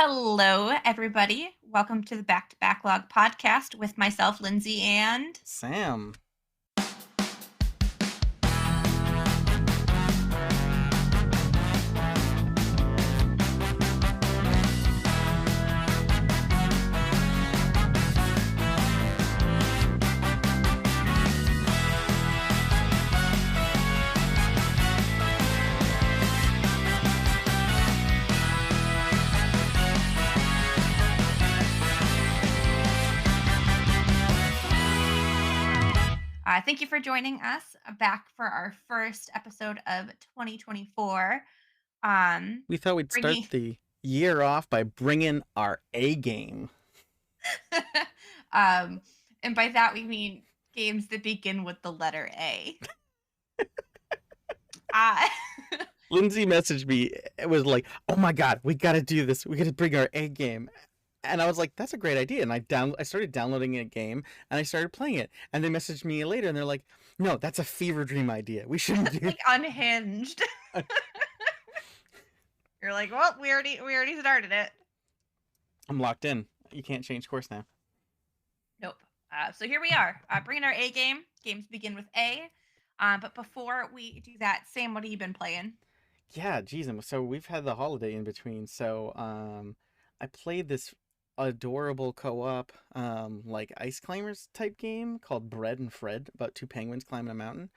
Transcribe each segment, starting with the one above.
Hello, everybody. Welcome to the Back to Backlog podcast with myself, Lindsay, and Sam. thank you for joining us back for our first episode of 2024. Um, We thought we'd start bringing, the year off by bringing our A game. um, and by that we mean games that begin with the letter A. Uh, Lindsay messaged me. It was like, "Oh my god, we got to do this. We got to bring our A game." And I was like, "That's a great idea." And I started downloading a game and I started playing it. And they messaged me later and they're like, "No, that's a fever dream idea. We shouldn't it's do." like unhinged. You're like, well, we already started it. I'm locked in. You can't change course now. Nope. So here we are, bringing our A game. Games begin with A. But before we do that, Sam, what have you been playing? Yeah, geez. So we've had the holiday in between. So I played this adorable co-op like ice climbers type game called Bread and Fred about two penguins climbing a mountain.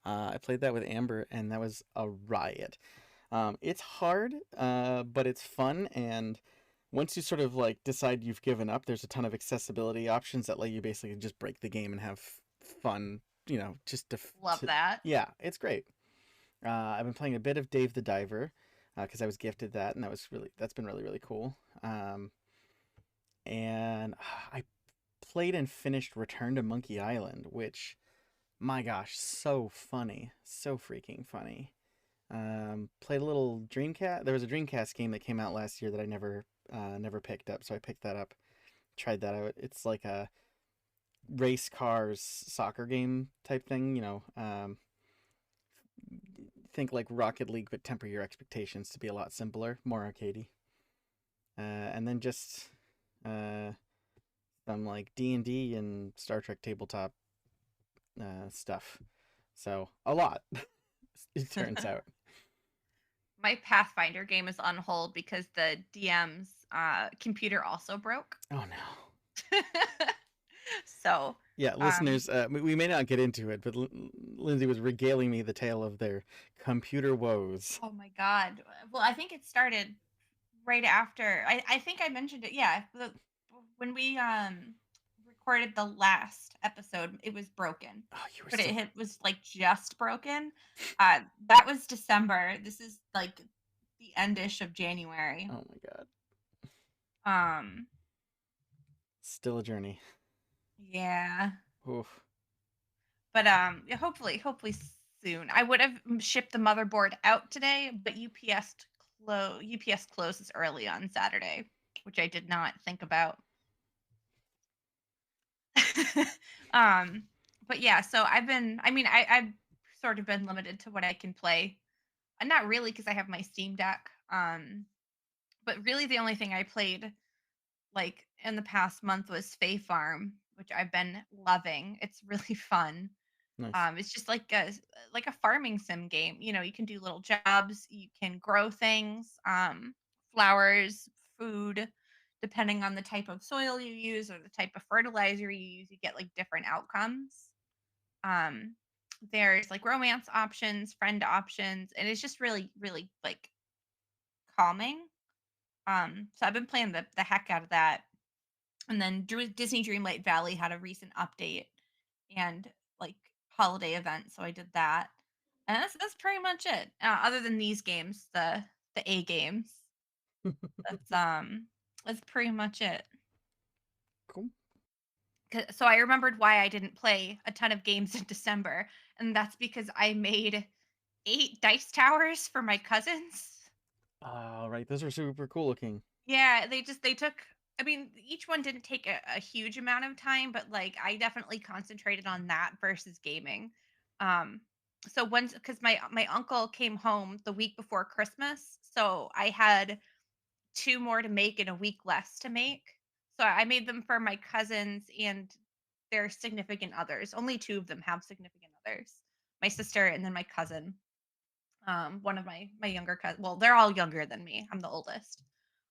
I played that with Amber and that was a riot. It's hard, but it's fun, and once you sort of like decide you've given up, there's a ton of accessibility options that let you basically just break the game and have fun. Just Love to that. yeah, it's great. I've been playing a bit of Dave the Diver because I was gifted that, and that's been really cool. And I played and finished Return to Monkey Island, which, my gosh, so funny, so freaking funny. Played a little Dreamcast. There was a Dreamcast game that came out last year that I never picked up, so I picked that up, tried that out. It's like a race cars soccer game type thing, think like Rocket League, but temper your expectations to be a lot simpler, more arcadey. And then just uh, some like D&D and Star Trek tabletop stuff. So a lot, it turns out. My Pathfinder game is on hold because the DM's computer also broke. Oh no. So, Yeah, um, listeners, we may not get into it, but Lindsay was regaling me the tale of their computer woes. oh my God. Well, I think it started right after. I think I mentioned it. Yeah, when we recorded the last episode, it was broken, Oh, you were but so. it was like just broken. That was December. This is like the endish of January. Oh my god. Um, Still a journey. yeah, Oof. but yeah, hopefully soon. I would have shipped the motherboard out today, but UPS closes early on Saturday, which I did not think about. um, but yeah, so I've sort of been limited to what I can play. And not really because I have my Steam Deck. But really the only thing I played like in the past month was Fae Farm, which I've been loving. It's really fun. Nice. It's just like a farming sim game. You know, you can do little jobs, you can grow things, flowers, food, depending on the type of soil you use or the type of fertilizer you use, you get like different outcomes. Um, there's like romance options, friend options, and it's just really like calming. So I've been playing the heck out of that. And then Disney Dreamlight Valley had a recent update and like holiday event, so I did that. And that's pretty much it. Other than these games, the A games. That's that's pretty much it. Cool. So I remembered why I didn't play a ton of games in December, and that's because I made 8 dice towers for my cousins. All right, those are super cool looking. Yeah, they took. I mean, each one didn't take a huge amount of time, but like I definitely concentrated on that versus gaming. Um, so once because my uncle came home the week before Christmas, so I had 2 more to make and a week less to make. So I made them for my cousins and their significant others. Only 2 of them have significant others. My sister and then my cousin. One of my younger cousins. Well, they're all younger than me. I'm the oldest.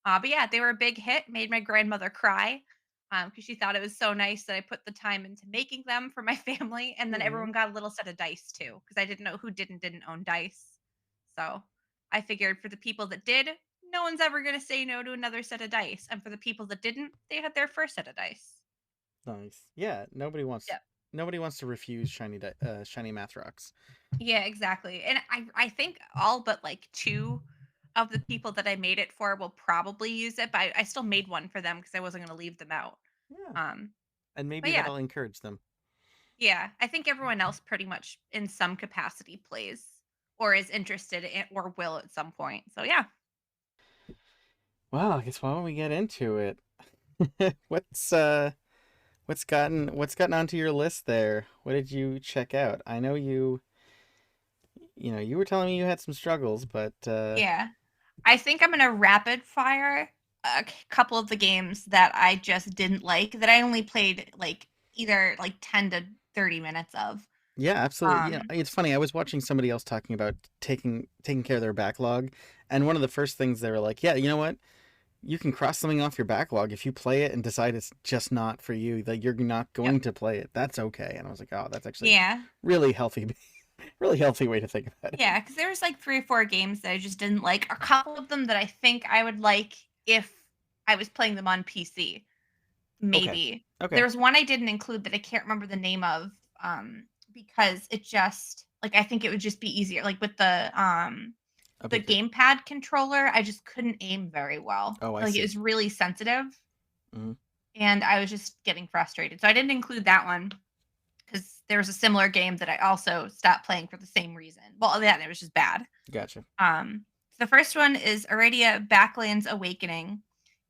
But yeah, they were a big hit. Made my grandmother cry because she thought it was so nice that I put the time into making them for my family, and then Hmm. everyone got a little set of dice too because I didn't know who didn't own dice. So I figured for the people that did, no one's ever gonna say no to another set of dice, and for the people that didn't, they had their first set of dice. Nice. Yeah, Yeah. nobody wants to refuse shiny math rocks. Yeah, exactly. And I think all but like 2 of the people that I made it for will probably use it, but I still made one for them because I wasn't gonna leave them out. Yeah, Um, and but maybe yeah, that'll encourage them. yeah, I think everyone else pretty much in some capacity plays or is interested in or will at some point. So yeah. Well, I guess why don't we get into it? What's what's gotten onto your list there? What did you check out? I know you were telling me you had some struggles, but Yeah. I think I'm gonna rapid fire couple of the games that I just didn't like that I only played like either like 10 to 30 minutes of. yeah, absolutely. Um, It's funny. I was watching somebody else talking about taking care of their backlog, and one of the first things they were like, "Yeah, you know what? You can cross something off your backlog if you play it and decide it's just not for you. That you're not yep. going to play it. That's okay." And I was like, "Oh, that's actually Yeah. really healthy, really healthy way to think about it." Yeah, because there was like 3 or 4 games that I just didn't like. A couple of them that I think I would like if I was playing them on PC, Okay. maybe. There Okay. was one I didn't include that I can't remember the name of, because it just like, I think it would just be easier, like, with A the bit. gamepad controller, I just couldn't aim very well. Oh, I Like, it see. was really sensitive, Hmm. and I was just getting frustrated, so I didn't include that one because there was a similar game that I also stopped playing for the same reason. Well, yeah, it was just bad. Gotcha. The first one is Aradia Backlands Awakening.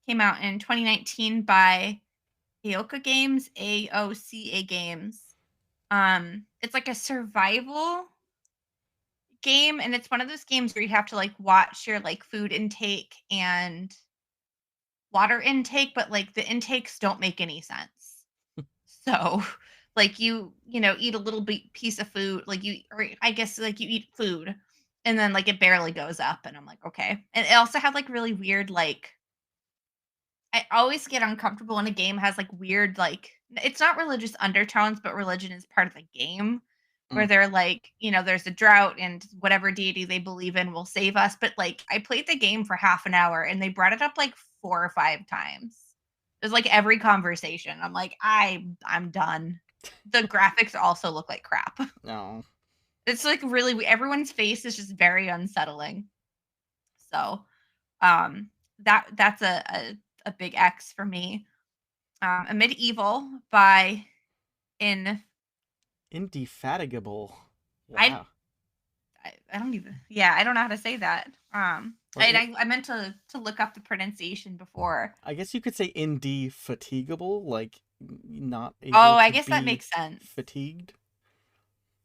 Came out in 2019 by AOCA Games. It's like a survival game, and it's one of those games where you have to like watch your like food intake and water intake, but like the intakes don't make any sense. So, like you eat a little bit piece of food, like you or I guess like you eat food and then like it barely goes up and I'm like, okay. And it also had like really weird like I always get uncomfortable when a game has like weird like it's not religious undertones, but religion is part of the game where Mm. they're like, there's a drought and whatever deity they believe in will save us. But like I played the game for half an hour and they brought it up like 4 or 5 times. It was like every conversation. I'm like, I'm done. The graphics also look like crap. No. It's like really everyone's face is just very unsettling. So that's a big X for me. A medieval by in Indefatigable. I Wow. I don't even yeah I don't know how to say that. Well, And I meant to look up the pronunciation before. I guess you could say indefatigable, like not Oh, able I to guess that be makes sense. fatigued.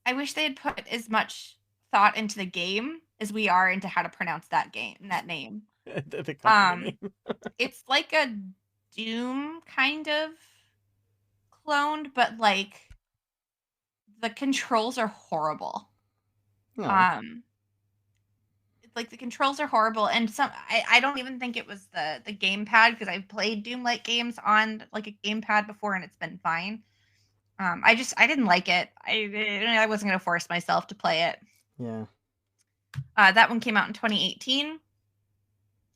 I wish they had put as much thought into the game as we are into how to pronounce that name. The company Um, name. it's like a Doom kind of cloned, but like the controls are horrible. No. Um, it's like the controls are horrible, and I don't even think it was the gamepad because I've played Doom like games on like a gamepad before and it's been fine. I didn't like it. I wasn't gonna force myself to play it. Yeah. That one came out in 2018.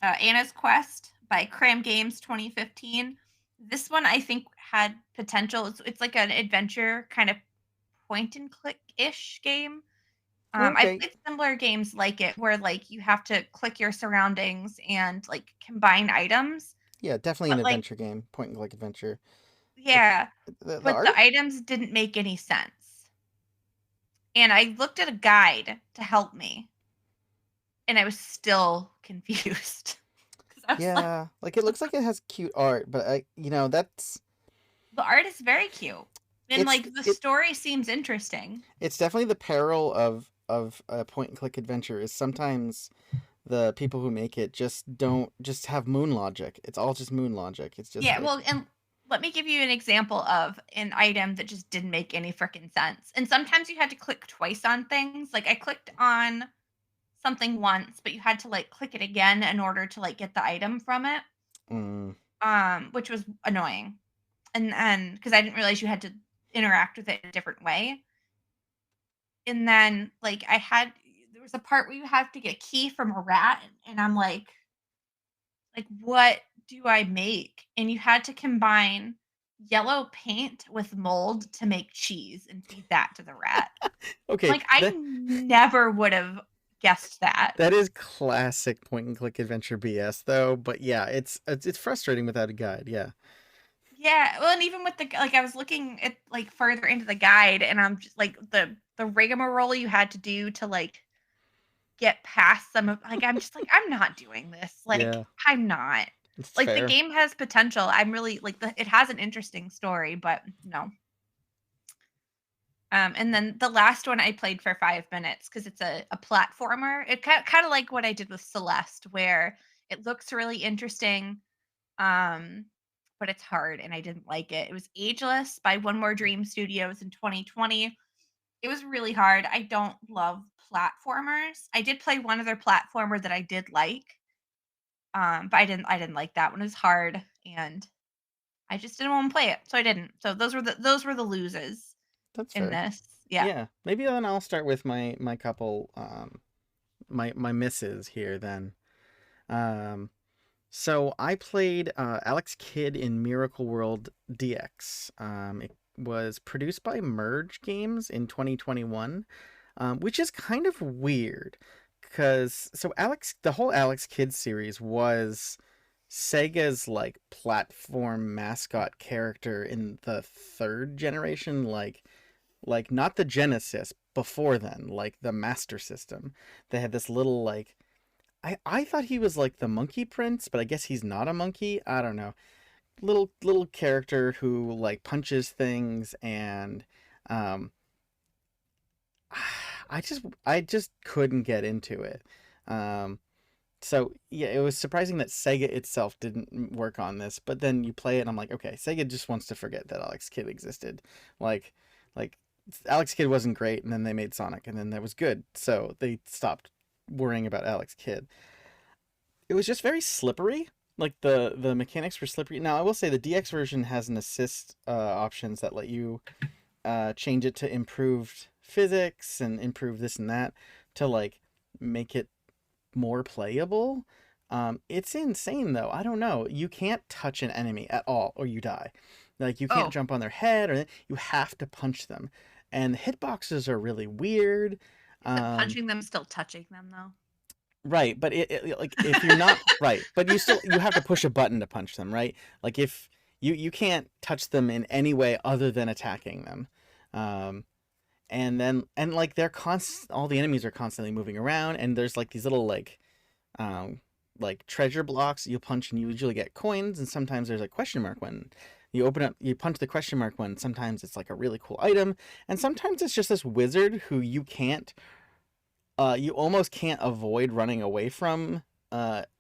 Anna's Quest by Cram Games 2015. This one I think had potential. It's like an adventure kind of point and click ish game. I Okay. played similar games like it where like you have to click your surroundings and like combine items, Yeah, definitely an but like adventure game, point and click adventure. It, yeah, the but art. the items didn't make any sense. And I looked at a guide to help me, and I was still confused because I was like, Yeah, like it looks like it has cute art, but that's the art is very cute, and it's like the it story seems interesting. it's definitely the peril of a point and click adventure is sometimes the people who make it just don't just have moon logic. It's all just moon logic. It's just Yeah, like, well, and let me give you an example of an item that just didn't make any freaking sense. And sometimes you had to click twice on things. Like I clicked on something once, but you had to like click it again in order to like get the item from it. mm, Which was annoying. And because I didn't realize you had to interact with it in a different way. And then like there was a part where you have to get a key from a rat, and I'm like, what do I make? And you had to combine yellow paint with mold to make cheese and feed that to the rat. okay, Like, I never would have guessed that. that is classic point and click adventure BS though. But yeah, it's frustrating without a guide. Yeah. Yeah, well, and even with I was looking at, like, further into the guide, and I'm just like, the rigmarole you had to do to, like, get past some of I'm just like, "I'm not doing this." Like, Yeah, I'm not. it's Like, the fair. game has potential. I'm really it has an interesting story, but no. And then the last one I played for 5 minutes because it's a platformer. It kinda like what I did with Celeste, where it looks really interesting, um, but it's hard, and I didn't like it. It was Ageless by One More Dream Studios in 2020. It was really hard. I don't love platformers. I did play one other platformer that I did like, but I didn't like that one. It was hard, and I just didn't wanna play it, so I didn't. So those were the loses That's in fair. this. Yeah. Yeah, maybe then I'll start with my couple my misses here then. Um, so I played Alex Kidd in Miracle World DX. It was produced by Merge Games in 2021, which is kind of weird because the whole Alex Kidd series was Sega's like platform mascot character in the third generation, like not the Genesis before then, like the Master System. They had this little like I thought he was like the Monkey Prince, but I guess he's not a monkey. I don't know. Little character who like punches things and um I just couldn't get into it. Um so yeah, it was surprising that Sega itself didn't work on this, but then you play it and I'm like, okay, Sega just wants to forget that Alex Kidd existed. Like like Alex Kidd wasn't great and then they made Sonic and then that was good. So they stopped worrying about Alex Kidd. It was just very slippery. Like the mechanics were slippery. Now I will say the DX version has an assist options that let you change it to improved physics and improve this and that to like make it more playable. It's insane though. I don't know. You can't touch an enemy at all or you die. Like you can't Oh, jump on their head or you have to punch them. And the hitboxes are really weird. isn't Um, punching them still touching them, though? right, but like if you're not right, but you have to push a button to punch them, right? Like if you can't touch them in any way other than attacking them. Um, and like they're all the enemies are constantly moving around and there's like these little um like treasure blocks you punch and you usually get coins and sometimes there's a question mark one. You punch the question mark one, sometimes it's like a really cool item and sometimes it's just this wizard who you almost can't avoid running away from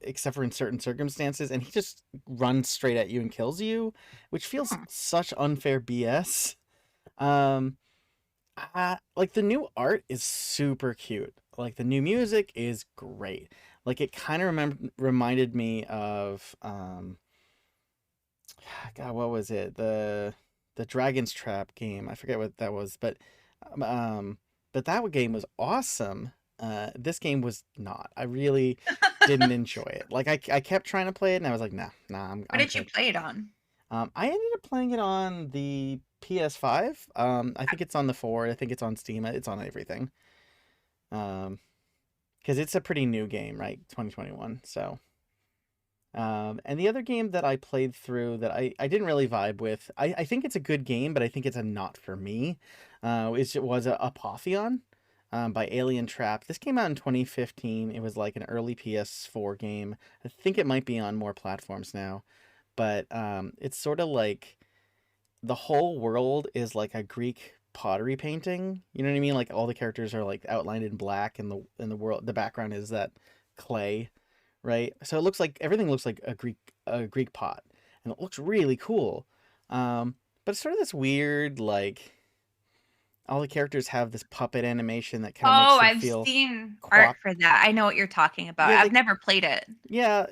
except for in certain circumstances and he just runs straight at you and kills you, which feels Hmm. such unfair BS. um like the new art is super cute. Like the new music is great. Like it kind of reminded me of God, what was it? The Dragon's Trap game. I forget what that was, um um, but that game was awesome. This game was not. I really didn't enjoy it. Like I kept trying to play it and I was like, nah, What I'm did you good. play it on? I ended up playing it on the PS5. I think it's on the 4. I think it's on Steam. It's on everything. Um, because it's a pretty new game, right? 2021. So, and the other game that I played through that I didn't really vibe with, I think it's a good game, but I think it's a not for me. It was a Apotheon, by Alien Trap. This came out in 2015. It was like an early PS4 game. I think it might be on more platforms now, but it's sort of like the whole world is like a Greek pottery painting. You know what I mean? Like all the characters are like outlined in black, and the world, the background is that clay, right? So it looks like everything looks like a Greek pot, and it looks really cool. Um, but it's sort of this weird like all the characters have this puppet animation that kind of makes Oh, them I've feel seen art quap. for that. I know what you're talking about. Yeah, I've they never played it.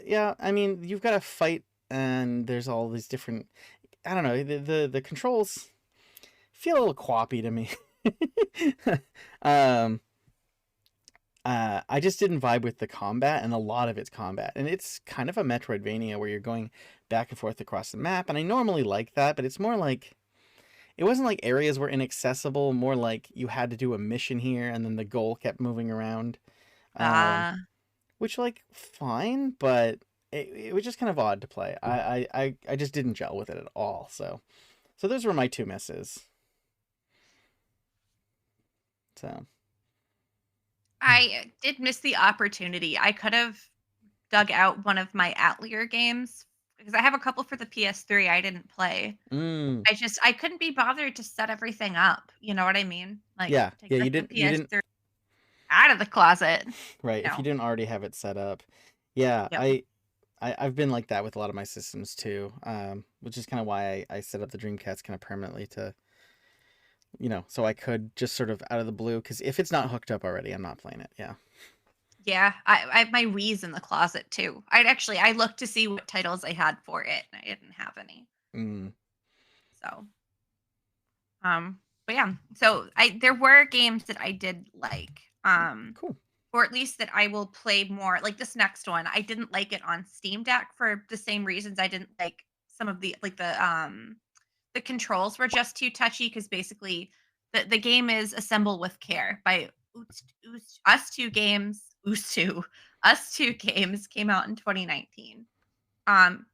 yeah. I mean, you've got to fight, and there's all these different. I don't know. The controls feel a little quappy to me. um, I just didn't vibe with the combat, and a lot of it's combat, and it's kind of a Metroidvania where you're going back and forth across the map, and I normally like that, but it's more like it wasn't like areas were inaccessible, more like you had to do a mission here, and then the goal kept moving around, um, Uh, which like fine, but it was just kind of odd to play. I just didn't gel with it at all. So those were my two misses. So I did miss the opportunity. I could have dug out one of my Atelier games because I have a couple for the PS3 I didn't play. mm, I couldn't be bothered to set everything up, you know what I mean? Like, to yeah, get the you didn't PS3 out of the closet, right if you no. didn't already have it set up. Yeah, Yep. I've been like that with a lot of my systems too, which is kind of why I set up the Dreamcast kind of permanently to, so I could just sort of out of the blue, because if it's not hooked up already, I'm not playing it. Yeah. Yeah, I have my Wii's in the closet too. I looked to see what titles I had for it, and I didn't have any. Mm, So, but yeah, so I there were games that I did like, cool. or at least that I will play more. Like this next one, I didn't like it on Steam Deck for the same reasons I didn't like some of the controls were just too touchy because basically the game is Assemble with Care by Us Two Games. Us Two Games came out in 2019. Um,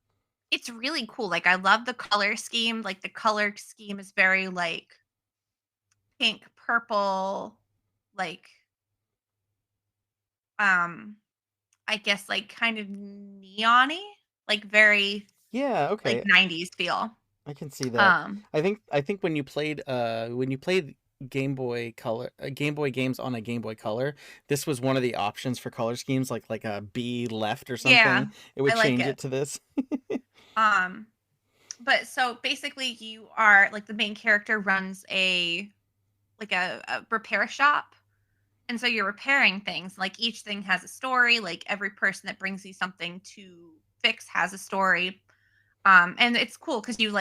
it's really cool. Like I love the color scheme. Like the color scheme is very like pink, purple, like um, I guess like kind of neon-y, like very Yeah, like okay. 90s feel. I can see that. Um, I think when you played Game Boy games on a Game Boy Color, this was one of the options for color schemes, like a B left or yeah, something. It would I like change it. it to this. Um, but so basically you are like the main character runs a repair shop. And so you're repairing things. Like each thing has a story. Like every person that brings you something to fix has a story. And it's cool because you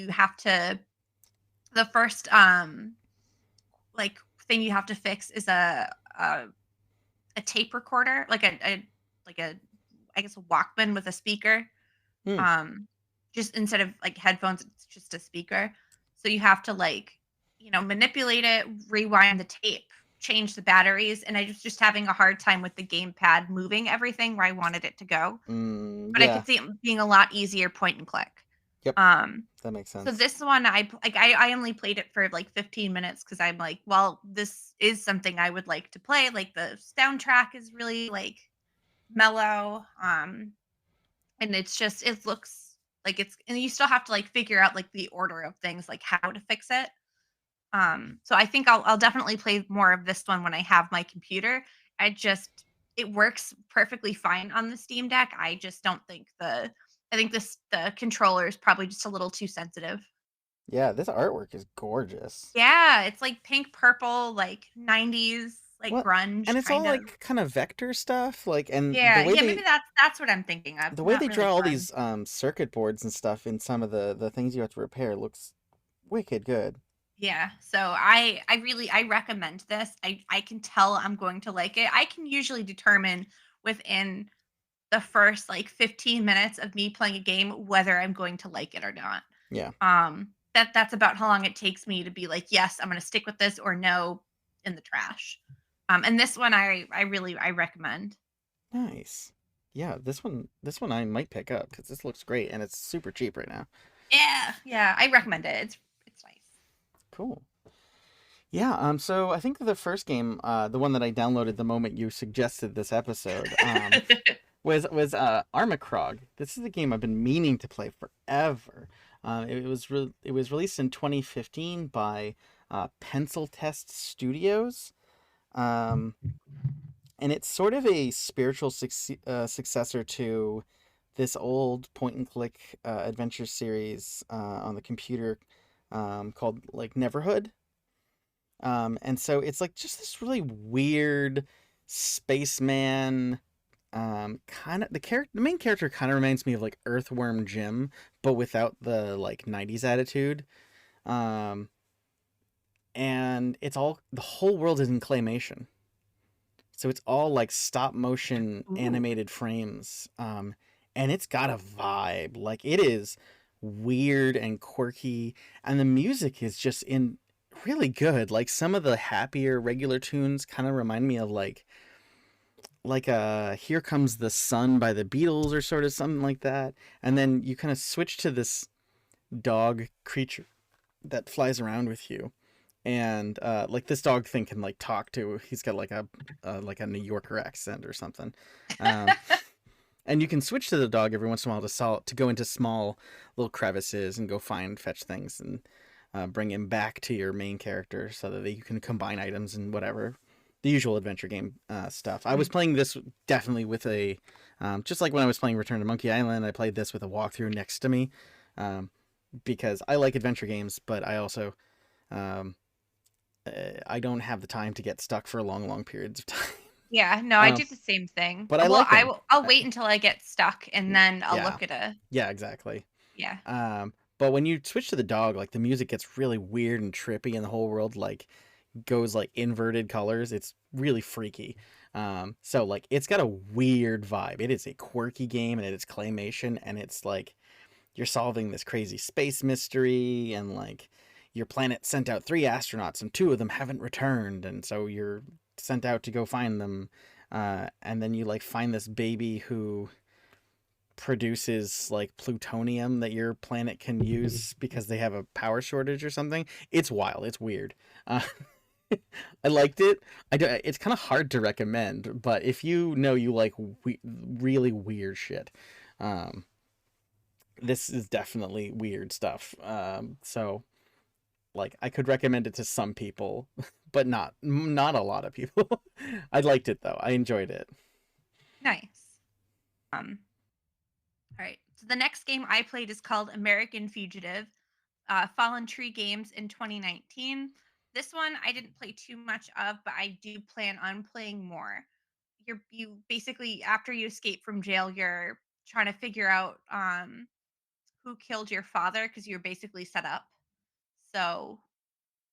have to the first like thing you have to fix is a tape recorder, like a I guess a Walkman with a speaker. Hmm. Um, just instead of like headphones, it's just a speaker. So you have to manipulate it, rewind the tape, change the batteries, and I was just having a hard time with the gamepad moving everything where I wanted it to go. But I Yeah. could see it being a lot easier point and click. Yep. Um, That makes so sense. this one I only played it for like 15 minutes because I'm like, well, this is something I would like to play. Like the soundtrack is really like mellow. And it looks like it's and you still have to like figure out like the order of things, like how to fix it. So I think I'll definitely play more of this one when I have my computer. I just it works perfectly fine on the Steam Deck. I just don't think I think the controller is probably just a little too sensitive. Yeah, this artwork is gorgeous. Yeah, it's like pink purple, like 90s, like What? grunge And it's all kind of. like kind of vector stuff, like, and Yeah, yeah, maybe that's what I'm thinking of. the way Not they draw really all grunge. these circuit boards and stuff in some of the things you have to repair looks wicked good. Yeah, so I recommend this. I can tell I'm going to like it. I can usually determine within the first like 15 minutes of me playing a game whether I'm going to like it or not. Yeah. That's about how long it takes me to be like, yes, I'm going to stick with this or no, in the trash. And this one I recommend. Nice. Yeah, this one I might pick up because this looks great and it's super cheap right now. Yeah, yeah, I recommend it. It's Cool. Yeah, so I think the first game, the one that I downloaded the moment you suggested this episode, nice. was Armacrog. This is a game I've been meaning to play forever. It was released in 2015 by Pencil Test Studios. Um, and it's sort of a spiritual successor to this old point and click adventure series on the computer called like Neverhood. And so it's like just this really weird spaceman. Kind of the main character kind of reminds me of like Earthworm Jim, but without the like '90s attitude. Um, and it's all the whole world is in claymation. So it's all like stop motion Ooh. animated frames. And it's got a vibe. Like it is weird and quirky, and the music is just in really good. Like some of the happier regular tunes kind of remind me of like Here Comes the Sun by the Beatles or sort of something like that. And then you kind of switch to this dog creature that flies around with you, and like this dog thing can like talk to. He's got like a New Yorker accent or something, um, and you can switch to the dog every once in a while to go into small little crevices and go find fetch things and bring him back to your main character so that you can combine items and whatever the usual adventure game stuff. I was Mm. playing this definitely with a just like when I was playing Return to Monkey Island. I played this with a walkthrough next to me um, because I like adventure games, but I also um, I don't have the time to get stuck for long, long periods of time. Yeah, no, I Um, do the same thing. but I Well, like them. I'll Uh, wait until I get stuck and then I'll yeah, look at a yeah, exactly. yeah. But when you switch to the dog, like the music gets really weird and trippy, and the whole world like goes like inverted colors. It's really freaky. So like it's got a weird vibe. It is a quirky game, and it's claymation, and it's like you're solving this crazy space mystery, and like your planet sent out 3 astronauts and 2 of them haven't returned, and so you're sent out to go find them. And then you like find this baby who produces like plutonium that your planet can use because they have a power shortage or something. It's wild. It's weird. Uh, I liked it. It's kind of hard to recommend, but if you know you like really weird shit, um, this is definitely weird stuff. So like I could recommend it to some people, but not a lot of people. I liked it though. I enjoyed it. Nice. Um, all right. So the next game I played is called American Fugitive. Fallen Tree Games in 2019. This one I didn't play too much of, but I do plan on playing more. You basically after you escape from jail, you're trying to figure out who killed your father because you're basically set up. So,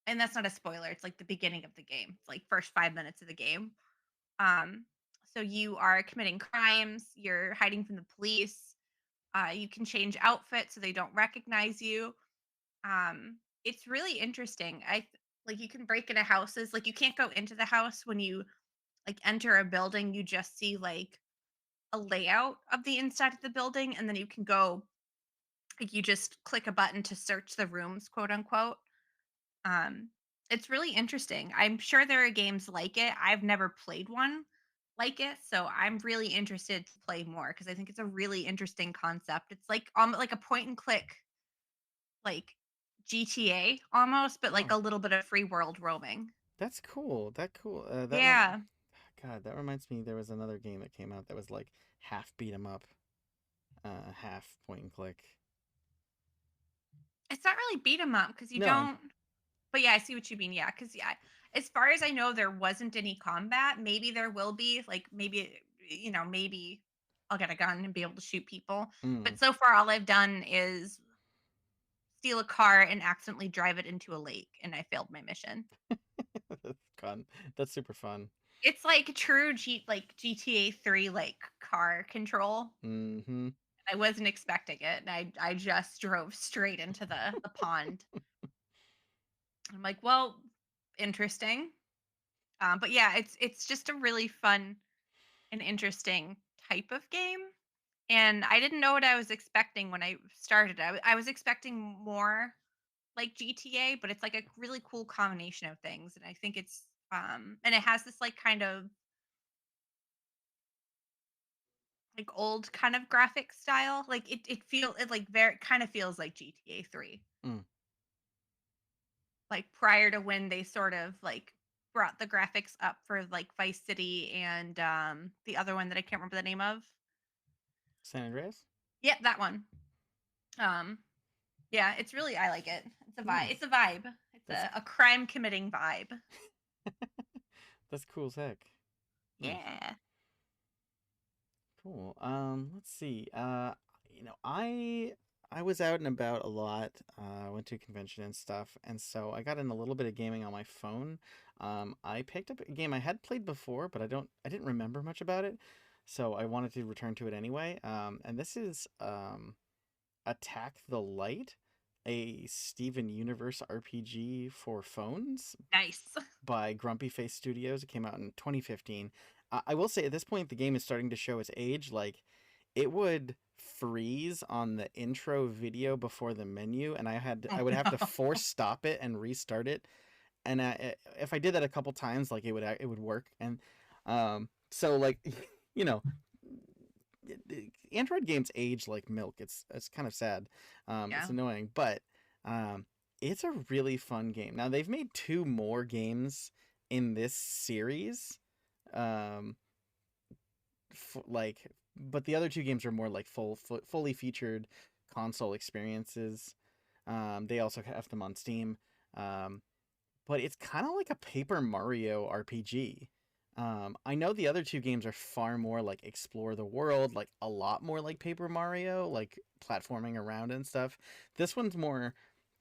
and that's not a spoiler. It's like the beginning of the game. It's like first 5 minutes of the game. Um, so you are committing crimes. You're hiding from the police. You can change outfits so they don't recognize you. It's really interesting. Like you can break into houses. Like you can't go into the house when you like enter a building. You just see like a layout of the inside of the building, and then you can go like you just click a button to search the rooms, quote unquote. Um, it's really interesting. I'm sure there are games like it. I've never played one like it, so I'm really interested to play more because I think it's a really interesting concept. It's like a point and click like GTA almost, but like Oh, a little bit of free world roaming. that's cool. That cool. Yeah. God, that reminds me. There was another game that came out that was like half beat 'em up, half point and click. It's not really beat 'em up because you No, don't but yeah, I see what you mean. Yeah, because yeah, as far as I know, there wasn't any combat. Maybe there will be. Like maybe maybe I'll get a gun and be able to shoot people. mm, But so far, all I've done is steal a car and accidentally drive it into a lake, and I failed my mission. that's fun. That's super fun. It's like true like GTA 3 like car control. Mm-hmm. I wasn't expecting it, and I just drove straight into the pond. I'm like, well, interesting. But yeah, it's just a really fun an interesting type of game. And I didn't know what I was expecting when I started. I was expecting more like GTA, but it's like a really cool combination of things. And I think it's and it has this like kind of like old kind of graphic style. Like it like very kind of feels like GTA 3. Mm. Like prior to when they sort of like brought the graphics up for like Vice City and the other one that I can't remember the name of. San Andreas. Yep, that one. Um yeah, it's really I like it. It's a vibe. Nice. It's a vibe. It's That's a crime committing vibe. that's cool as heck. Nice. Yeah. Cool. Let's see. I was out and about a lot. Went to a convention and stuff, and so I got in a little bit of gaming on my phone. I picked up a game I had played before, but I didn't remember much about it, so I wanted to return to it anyway. And this is Attack the Light, a Steven Universe RPG for phones Nice. by Grumpy Face Studios. It came out in 2015. I will say at this point the game is starting to show its age. Like it would freeze on the intro video before the menu, and Oh I would have to no. force stop it and restart it. And if I did that a couple times, like it would work. And so like you know. Android games age like milk. It's kind of sad. It's Yeah. annoying, but um, it's a really fun game. Now they've made two more games in this series, um, like, but the other two games are more like fully featured console experiences. They also have them on Steam. Um, but it's kind of like a Paper Mario RPG. I know the other two games are far more like explore the world, like a lot more like Paper Mario, like platforming around and stuff. This one's more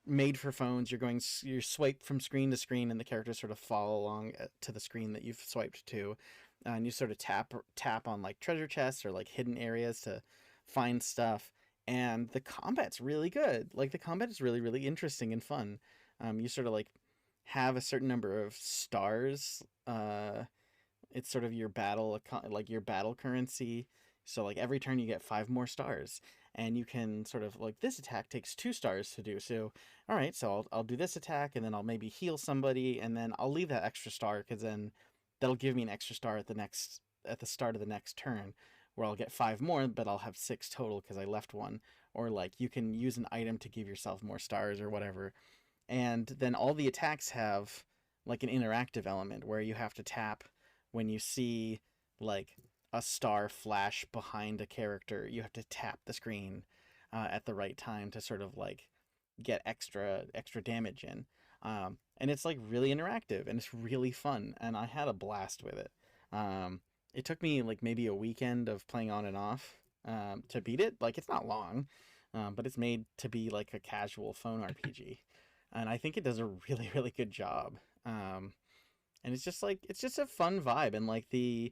made for phones. You swipe from screen to screen, and the characters sort of follow along to the screen that you've swiped to, and you sort of tap on like treasure chests or like hidden areas to find stuff. And the combat's really good. Like the combat is really interesting and fun. You sort of like have a certain number of stars. It's sort of your like your battle currency. So like every turn you get 5 more stars, and you can sort of like this attack takes 2 stars to do. So all right, so I'll do this attack, and then I'll maybe heal somebody, and then I'll leave that extra star because then that'll give me an extra star at the start of the next turn, where I'll get 5 more, but I'll have 6 total because I left one. Or like you can use an item to give yourself more stars or whatever. And then all the attacks have like an interactive element where you have to tap when you see like a star flash behind a character. You have to tap the screen at the right time to sort of like get extra damage in. And it's like really interactive and it's really fun, and I had a blast with it. It took me like maybe a weekend of playing on and off to beat it. Like it's not long, but it's made to be like a casual phone RPG, and I think it does a really good job. And it's just a fun vibe, and like the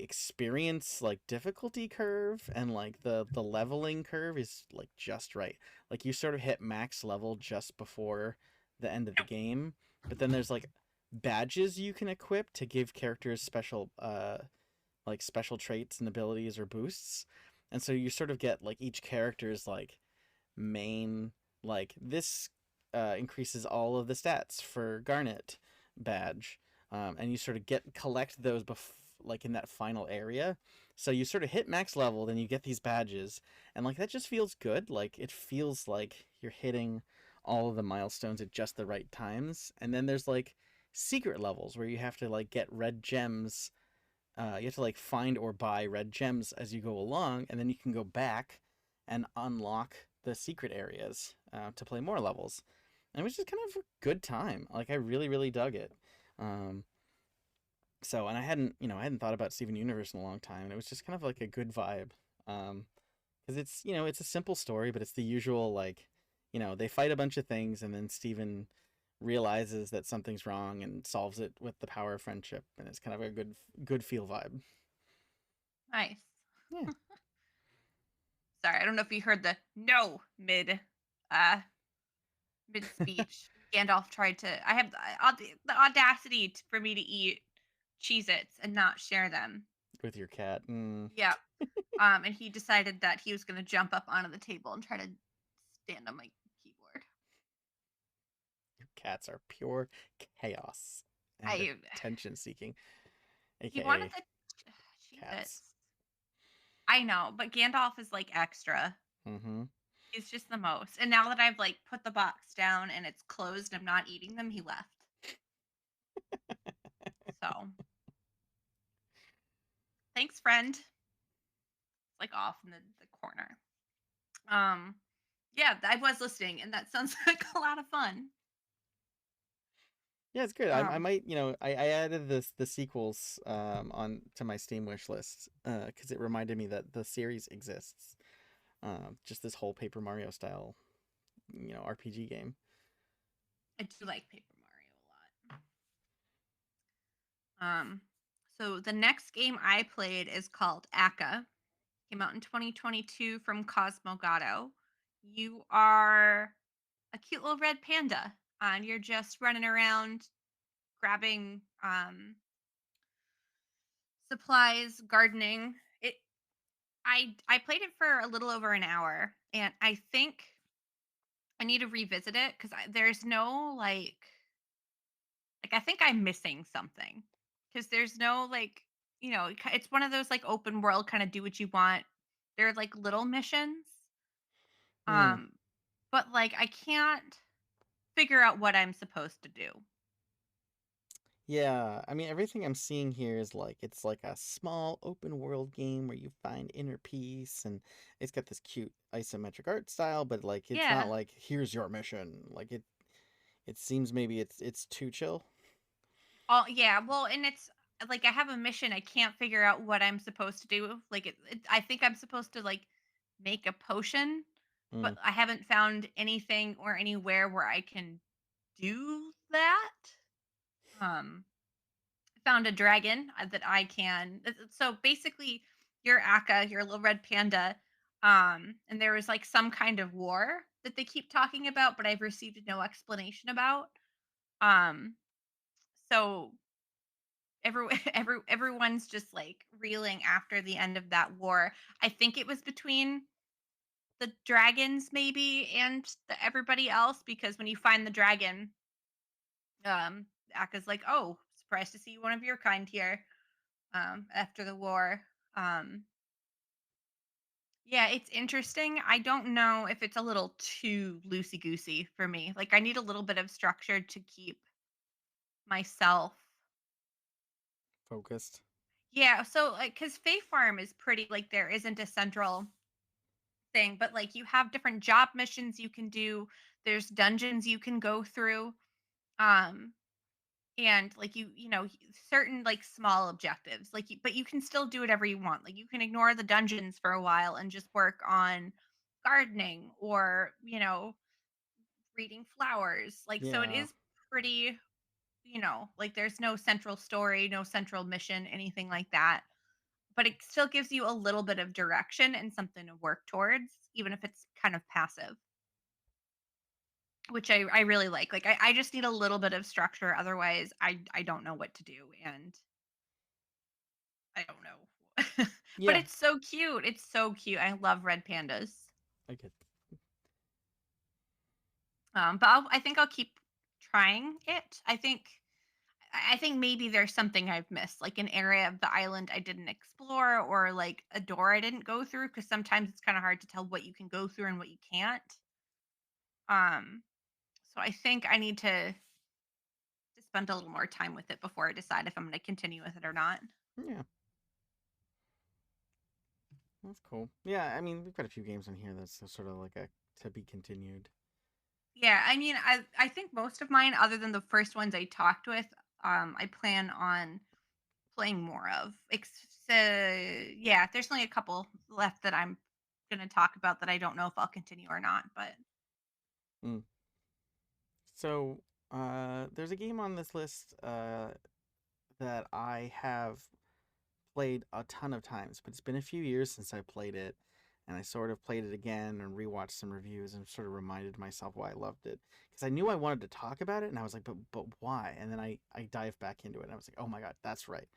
experience like difficulty curve and like the leveling curve is like just right. Like you sort of hit max level just before the end of the game, but then there's like badges you can equip to give characters special traits and abilities or boosts. And so you sort of get like each character's like main like this increases all of the stats for Garnet badge, and you sort of collect those like in that final area. So you sort of hit max level, then you get these badges, and like that just feels good. Like it feels like you're hitting all of the milestones at just the right times. And then there's like secret levels where you have to like get red gems. You have to like find or buy red gems as you go along, and then you can go back and unlock the secret areas to play more levels. And it was just kind of a good time. Like I really dug it. Um, and I hadn't thought about Steven Universe in a long time, and it was just kind of like a good vibe. Because it's a simple story, but it's the usual like, they fight a bunch of things, and then Steven realizes that something's wrong and solves it with the power of friendship, and it's kind of a good feel vibe. Nice. Yeah, Sorry, I don't know if you heard the no uh mid speech. Gandalf tried to. I have the audacity for me to eat Cheez Its and not share them. with your cat. Yep. And he decided that he was going to jump up onto the table and try to stand on my keyboard. Your cats are pure chaos and I attention seeking, He wanted aka the Cheez cats. Its. I know, but Gandalf is like extra. Mm-hmm. He's just the most. And now that I've like put the box down and it's closed, I'm not eating them. He left. So thanks, friend. It's like off in the corner. Um, yeah, I was listening, and that sounds like a lot of fun. Yeah, it's good. I Um, might, I added the sequels on to my Steam wish list because it reminded me that the series exists. Just this whole Paper Mario style, RPG game. I do like Paper Mario a lot. So the next game I played is called Aka. Came out in 2022 from Cosmogato. You are a cute little red panda, and you're just running around grabbing supplies, gardening. I played it for a little over an hour, and I think I need to revisit it because there's no like I think I'm missing something because there's no it's one of those like open world kind of do what you want. They're like little missions, Hmm. um, but like I can't figure out what I'm supposed to do. Yeah, I mean everything I'm seeing here is like it's like a small open world game where you find inner peace and it's got this cute isometric art style, but like it's not Yeah. like here's your mission. Like it seems maybe it's too chill. Oh yeah. Well, and it's like I have a mission. I can't figure out what I'm supposed to do. Like I think I'm supposed to like make a potion, Mm. but I haven't found anything or anywhere where I can do that. Um, found a dragon that I can. So basically, you're Akka, you're a little red panda, and there was like some kind of war that they keep talking about, but I've received no explanation about. Um, so everyone's just like reeling after the end of that war. I think it was between the dragons maybe and everybody else because when you find the dragon, Akka's like, "Oh, surprised to see one of your kind here." After the war. Um, yeah, it's interesting. I don't know if it's a little too loosey goosey for me. Like, I need a little bit of structure to keep myself. Focused. Yeah, so like, because Fae Farm is pretty like there isn't a central thing, but like you have different job missions you can do. There's dungeons you can go through. Um, and like certain like small objectives but you can still do whatever you want, like you can ignore the dungeons for a while and just work on gardening or reading flowers, like so it Yeah. is pretty, like there's no central story, no central mission, anything like that, but it still gives you a little bit of direction and something to work towards even if it's kind of passive, which I really like I just need a little bit of structure, otherwise I don't know what to do, and I don't know. But Yeah. it's so cute. It's so cute. I love red pandas. I get. But I think I'll keep trying it. I think maybe there's something I've missed, like an area of the island I didn't explore, or like a door I didn't go through. Because sometimes it's kind of hard to tell what you can go through and what you can't. Um, so I think I need to spend a little more time with it before I decide if I'm going to continue with it or not. Yeah, that's cool. Yeah, I mean we've got a few games on here that's sort of like a to be continued. Yeah, I mean, I think most of mine, other than the first ones I talked with, I plan on playing more of. Yeah, there's only a couple left that I'm gonna talk about that I don't know if I'll continue or not. But Mm. So, there's a game on this list that I have played a ton of times, but it's been a few years since I played it, and I sort of played it again and rewatched some reviews and sort of reminded myself why I loved it because I knew I wanted to talk about it, and I was like, but why? And then I dived back into it, and I was like, oh my god, that's right.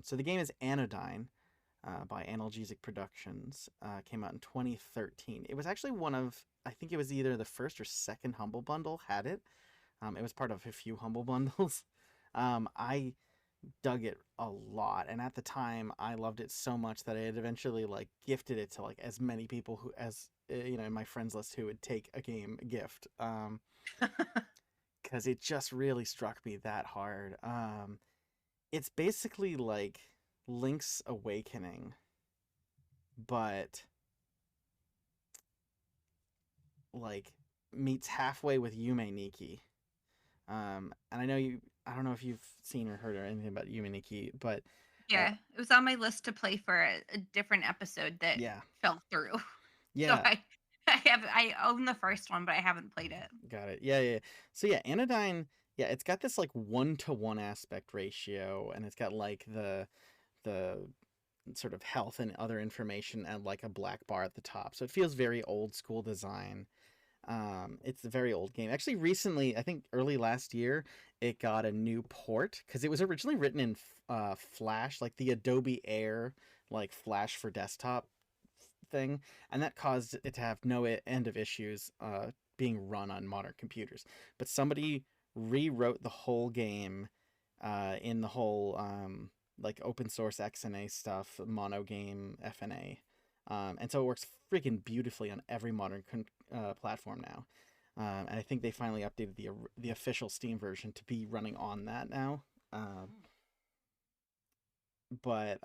So the game is Anodyne. By Analgesic Productions, came out in 2013. It was actually one of, I think it was either the first or second Humble Bundle had it. It was part of a few Humble Bundles. I dug it a lot, and at the time, I loved it so much that I had eventually like gifted it to like as many people who as in my friends list who would take a game gift. Because it just really struck me that hard. it's basically like Link's Awakening, but like meets halfway with Yume Nikki. And I know you. I don't know if you've seen or heard or anything about Yume Nikki, but uh, Yeah, it was on my list to play for a different episode that yeah, fell through. So yeah, I own the first one, but I haven't played it. got it. Yeah, yeah. So yeah, Anodyne. Yeah, it's got this like 1-to-1 aspect ratio, and it's got like the sort of health and other information and like a black bar at the top. So it feels very old school design. It's a very old game. Actually, recently, I think early last year, it got a new port because it was originally written in Flash, like the Adobe Air, like Flash for desktop thing, and that caused it to have no end of issues being run on modern computers. But somebody rewrote the whole game in the whole like open source XNA stuff, mono game FNA. And so it works freaking beautifully on every modern platform now. And I think they finally updated the official Steam version to be running on that now. Uh, but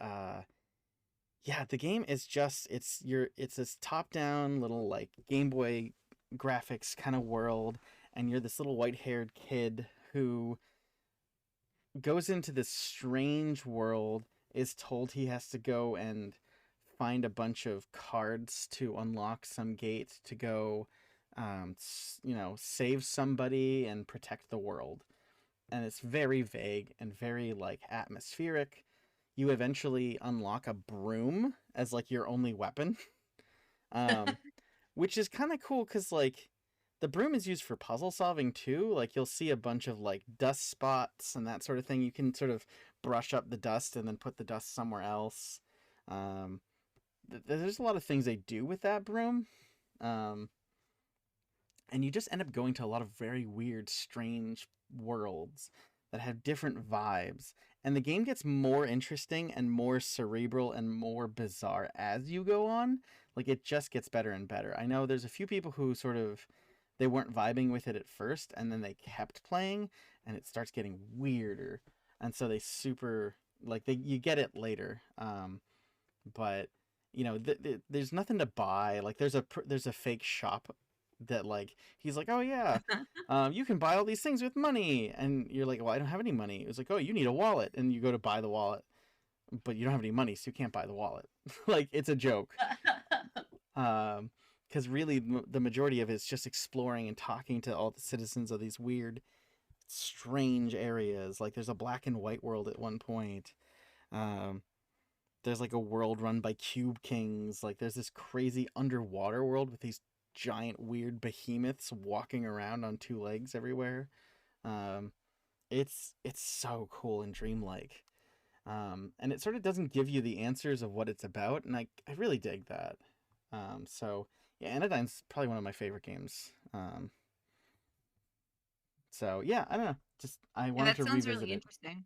yeah, the game is just it's this top down little like Game Boy graphics kind of world, and you're this little white haired kid who goes into this strange world, is told he has to go and find a bunch of cards to unlock some gate to go, save somebody and protect the world. And it's very vague and very like atmospheric. You eventually unlock a broom as like your only weapon, um, which is kind of cool because like the broom is used for puzzle solving too. Like you'll see a bunch of like dust spots and that sort of thing. You can sort of brush up the dust and then put the dust somewhere else. Um, there's a lot of things they do with that broom. Um, and you just end up going to a lot of very weird, strange worlds that have different vibes. And the game gets more interesting and more cerebral and more bizarre as you go on. Like it just gets better and better. I know there's a few people who sort of they weren't vibing with it at first and then they kept playing and it starts getting weirder. And so they super like they you get it later. But there's nothing to buy. Like there's a fake shop that like he's like, oh yeah, you can buy all these things with money, and you're like, well, I don't have any money. It was like, oh, you need a wallet, and you go to buy the wallet, but you don't have any money, so you can't buy the wallet. Like it's a joke. Because really the majority of it is just exploring and talking to all the citizens of these weird, strange areas. Like there's a black and white world at one point. Um, there's like a world run by cube kings. Like there's this crazy underwater world with these giant weird behemoths walking around on two legs everywhere. Um, it's so cool and dreamlike. And it sort of doesn't give you the answers of what it's about, and I really dig that. So yeah, Anodyne's probably one of my favorite games. So yeah, I don't know. Just I Yeah, wanted that to sounds really revisit it. interesting.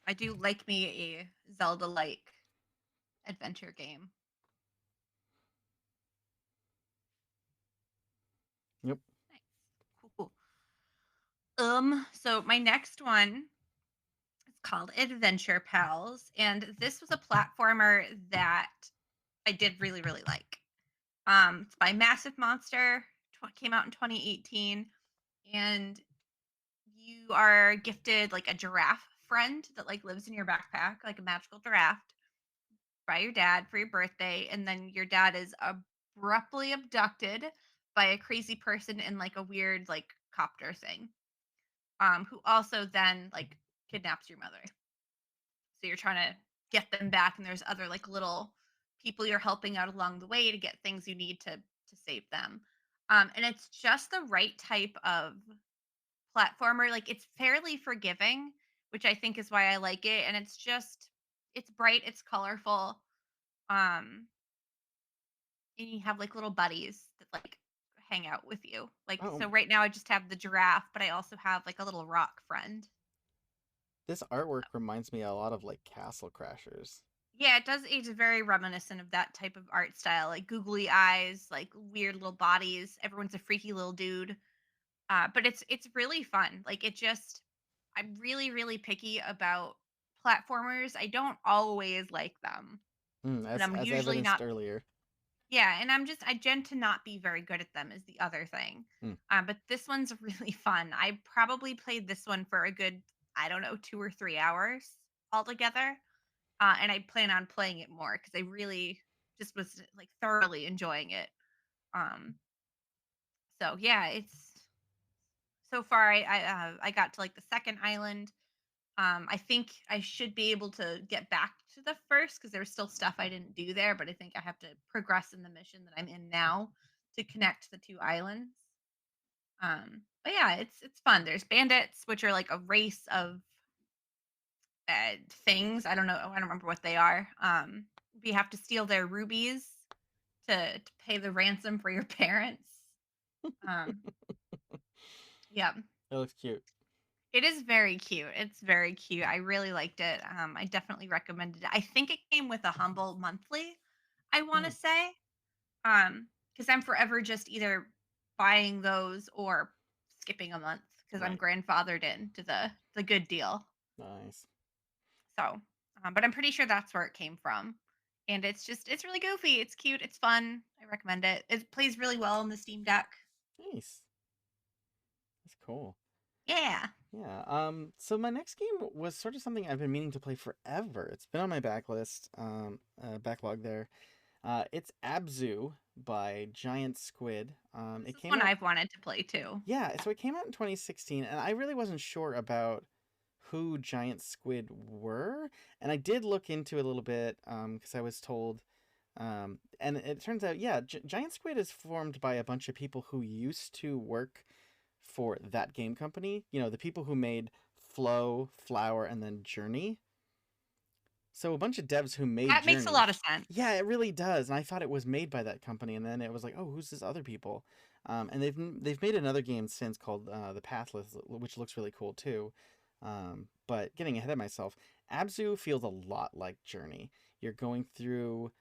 I do like me a Zelda-like adventure game. Yep. Nice. Cool, cool. So my next one is called Adventure Pals, and this was a platformer that I did really, really like. It's by Massive Monster. Came out in 2018, and you are gifted like a giraffe friend that like lives in your backpack, like a magical giraffe, by your dad for your birthday, and then your dad is abruptly abducted by a crazy person in like a weird like copter thing, who also then like kidnaps your mother. So you're trying to get them back, and there's other like little people you're helping out along the way to get things you need to save them. And it's just the right type of platformer. Like it's fairly forgiving, which I think is why I like it. And it's bright, it's colorful. Um, and you have like little buddies that like hang out with you. Like Oh, so right now I just have the giraffe, but I also have like a little rock friend. this artwork reminds me a lot of like Castle Crashers. Yeah, it does. It's very reminiscent of that type of art style, like googly eyes, like weird little bodies. Everyone's a freaky little dude. But it's really fun. Like it just I'm really, really picky about platformers. I don't always like them, and I'm As usually evidenced not. earlier. Yeah, and I tend to not be very good at them is the other thing. Mm, But this one's really fun. I probably played this one for a good, I don't know, 2 or 3 hours altogether. And I plan on playing it more because I really just was like thoroughly enjoying it. Um, so yeah, it's so far I got to like the second island. I think I should be able to get back to the first because there's still stuff I didn't do there, but I think I have to progress in the mission that I'm in now to connect the two islands. But yeah, it's fun. There's bandits, which are like a race of things. I don't know. I don't remember what they are. We have to steal their rubies to pay the ransom for your parents. Um, yeah, it looks cute. it is very cute. It's very cute. I really liked it. I definitely recommended it. I think it came with a humble monthly. I want to Mm, say, because I'm forever just either buying those or skipping a month because I'm right. grandfathered in to the good deal. Nice. So, but I'm pretty sure that's where it came from. And it's really goofy. It's cute. It's fun. I recommend it. It plays really well on the Steam Deck. Nice. That's cool. Yeah. Yeah. So my next game was sort of something I've been meaning to play forever. It's been on my backlist, backlog there. It's Abzu by Giant Squid. This It is came one out, I've wanted to play too. yeah, so it came out in 2016, and I really wasn't sure about who Giant Squid were, and I did look into it a little bit, because I was told, and it turns out, yeah, Giant Squid is formed by a bunch of people who used to work for that game company. You know, the people who made Flow, Flower, and then Journey. So a bunch of devs who made That makes a Journey. lot of sense. Yeah, it really does. And I thought it was made by that company, and then it was like, oh, who's this other people? And they've made another game since called The Pathless, which looks really cool too. But getting ahead of myself, Abzu feels a lot like Journey. You're going through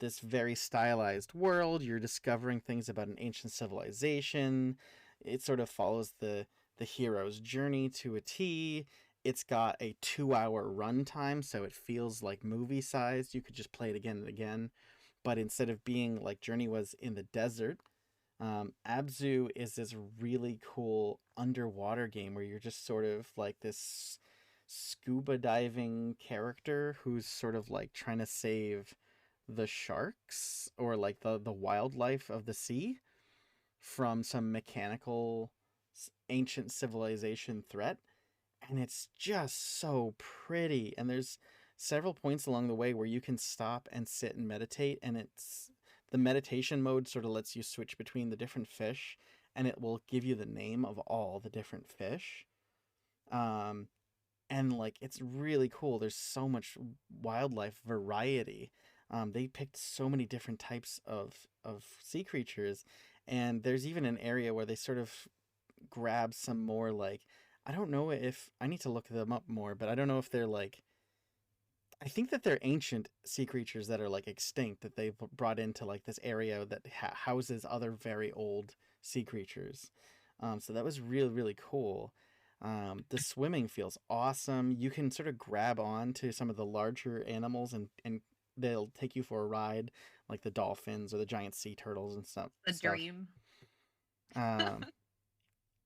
this very stylized world. You're discovering things about an ancient civilization. It sort of follows the hero's journey to a T. It's got a 2 hour runtime, so it feels like movie sized. You could just play it again and again. But instead of being like Journey was in the desert, Abzu is this really cool underwater game where you're just sort of like this scuba diving character who's sort of like trying to save the sharks or like the wildlife of the sea from some mechanical ancient civilization threat, and it's just so pretty. And there's several points along the way where you can stop and sit and meditate, and it's the meditation mode sort of lets you switch between the different fish, and it will give you the name of all the different fish. Um, and like it's really cool. There's so much wildlife variety. They picked so many different types of sea creatures, and there's even an area where they sort of grab some more like, I don't know if I need to look them up more, but I don't know if they're like, I think that they're ancient sea creatures that are like extinct that they've brought into like this area that houses other very old sea creatures. So that was really really cool. The swimming feels awesome. You can sort of grab on to some of the larger animals and they'll take you for a ride, like the dolphins or the giant sea turtles and The stuff. dream. Um,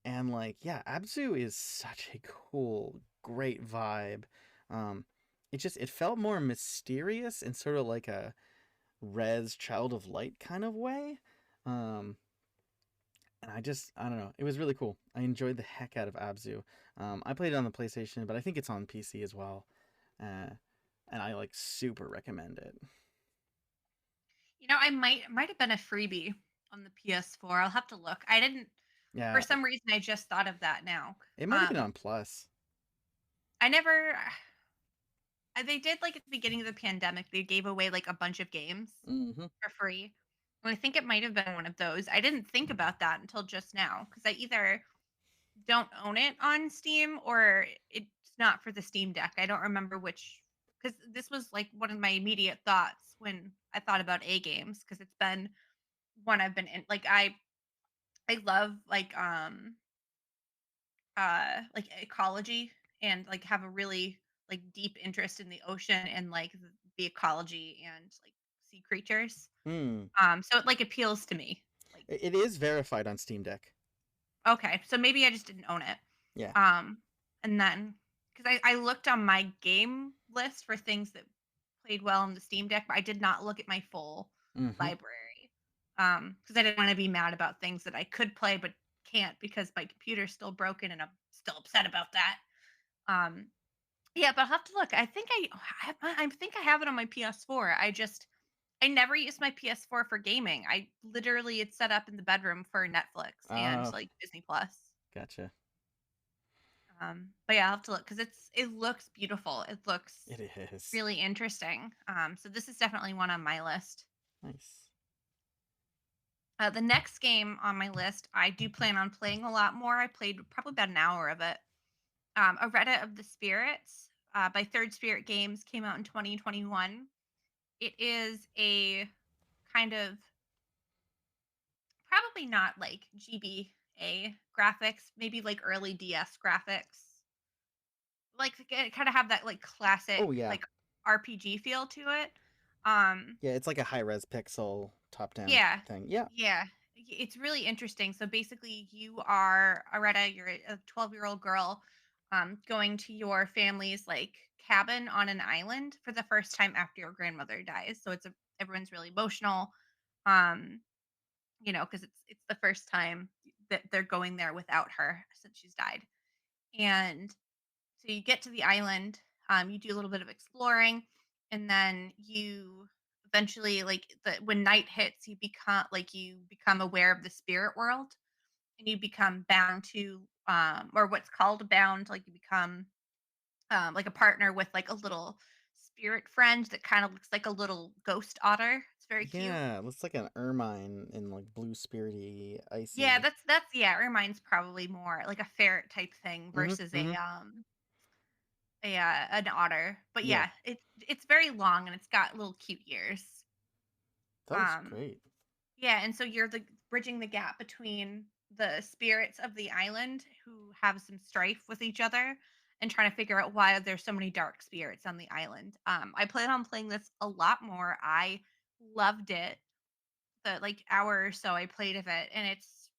and like, yeah, Abzu is such a cool, great vibe. Um, it felt more mysterious in sort of like a Res Child of Light kind of way. Um, and I don't know, it was really cool. I enjoyed the heck out of Abzu. I played it on the PlayStation, but I think it's on PC as well. Uh, and I like super recommend it. I might have been a freebie on the PS4. I'll have to look. I didn't for Yeah, some reason I just thought of that now. it might have been Um on Plus. I never they did like at the beginning of the pandemic, they gave away like a bunch of games Hmm. for free. And I think it might have been one of those. I didn't think about that until just now because I either don't own it on Steam or it's not for the Steam Deck. I don't remember which because this was like one of my immediate thoughts when I thought about A games because it's been one I've been in. Like I love like like ecology and like have a really like deep interest in the ocean and like the ecology and like sea creatures. Hmm. So it like appeals to me. Like, It is verified on Steam Deck. okay, so maybe I just didn't own it. Yeah. Um, and then because I looked on my game list for things that played well on the Steam Deck, but I did not look at my full Mm-hmm. library. Because I didn't want to be mad about things that I could play but can't because my computer's still broken and I'm still upset about that. Um, yeah, but I'll have to look. I think I have it on my PS4. I never use my PS4 for gaming. I literally it's set up in the bedroom for Netflix and Oh, like Disney Plus. gotcha. But yeah, I'll have to look because it looks beautiful. It looks It is. really interesting. So this is definitely one on my list. Nice. The next game on my list, I do plan on playing a lot more. I played probably about an hour of it. Areta of the Spirits by Third Spirit Games came out in 2021. It is a kind of probably not like GBA graphics, maybe like early DS graphics. Like it kind of have that like classic Oh yeah. like RPG feel to it. Um Yeah, it's like a high res pixel top down yeah. thing. Yeah. Yeah. It's really interesting. So basically you are Areta, you're a 12-year-old girl going to your family's like cabin on an island for the first time after your grandmother dies. So everyone's really emotional. Um because it's the first time that they're going there without her since she's died. And so you get to the island, you do a little bit of exploring, and then you eventually when night hits, you become aware of the spirit world, and you become bound to or what's called bound, like you become like a partner with like a little spirit friend that kind of looks like a little ghost otter. It's very cute. Yeah, looks like an ermine in like blue spirity, Yeah, icy. that's yeah, Ermine's probably more like a ferret type thing Mm-hmm. versus Mm-hmm. an otter. But Yeah. yeah, it's very long and it's got little cute ears. That is Um great. yeah, and so you're the bridging the gap between the spirits of the island who have some strife with each other and trying to figure out why there's so many dark spirits on the island. I plan on playing this a lot more. I loved it. The like hour or so I played of it and it's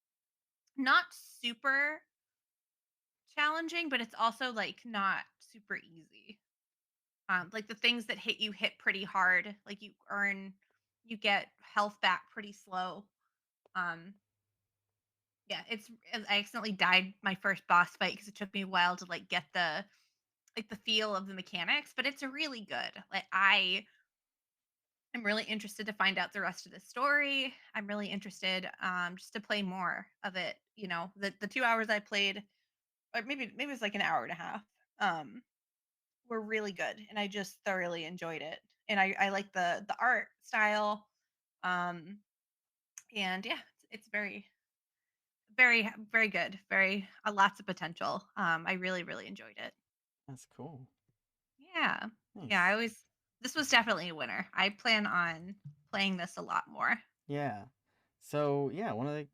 not super challenging, but it's also, like, not super easy. Like, the things that hit pretty hard, like, you get health back pretty slow. Um, yeah, I accidentally died my first boss fight because it took me a while to, like, get the feel of the mechanics, but it's really good. Like, I am really interested to find out the rest of the story. I'm really interested, just to play more of it, The 2 hours I played or maybe it's, like, an hour and a half, um were really good, and I just thoroughly enjoyed it. And I like the art style, um, and yeah, it's very, very, very good. Very lots of potential. I really, really enjoyed it. That's cool. Yeah, yeah. Nice. This was definitely a winner. I plan on playing this a lot more. Yeah. So yeah, one of the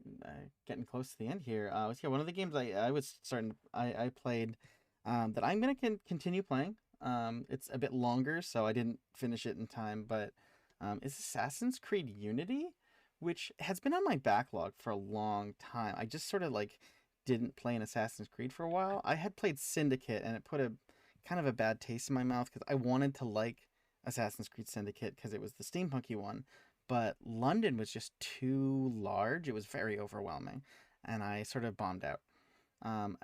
getting close to the end here. Was yeah one of the games I was starting I played, that I'm gonna continue playing. It's a bit longer, so I didn't finish it in time, but it's Assassin's Creed Unity, which has been on my backlog for a long time. I just sort of like didn't play an Assassin's Creed for a while. I had played Syndicate, and it put a kind of a bad taste in my mouth because I wanted to like Assassin's Creed Syndicate because it was the steampunky one, but London was just too large. It was very overwhelming, and I sort of bombed out. And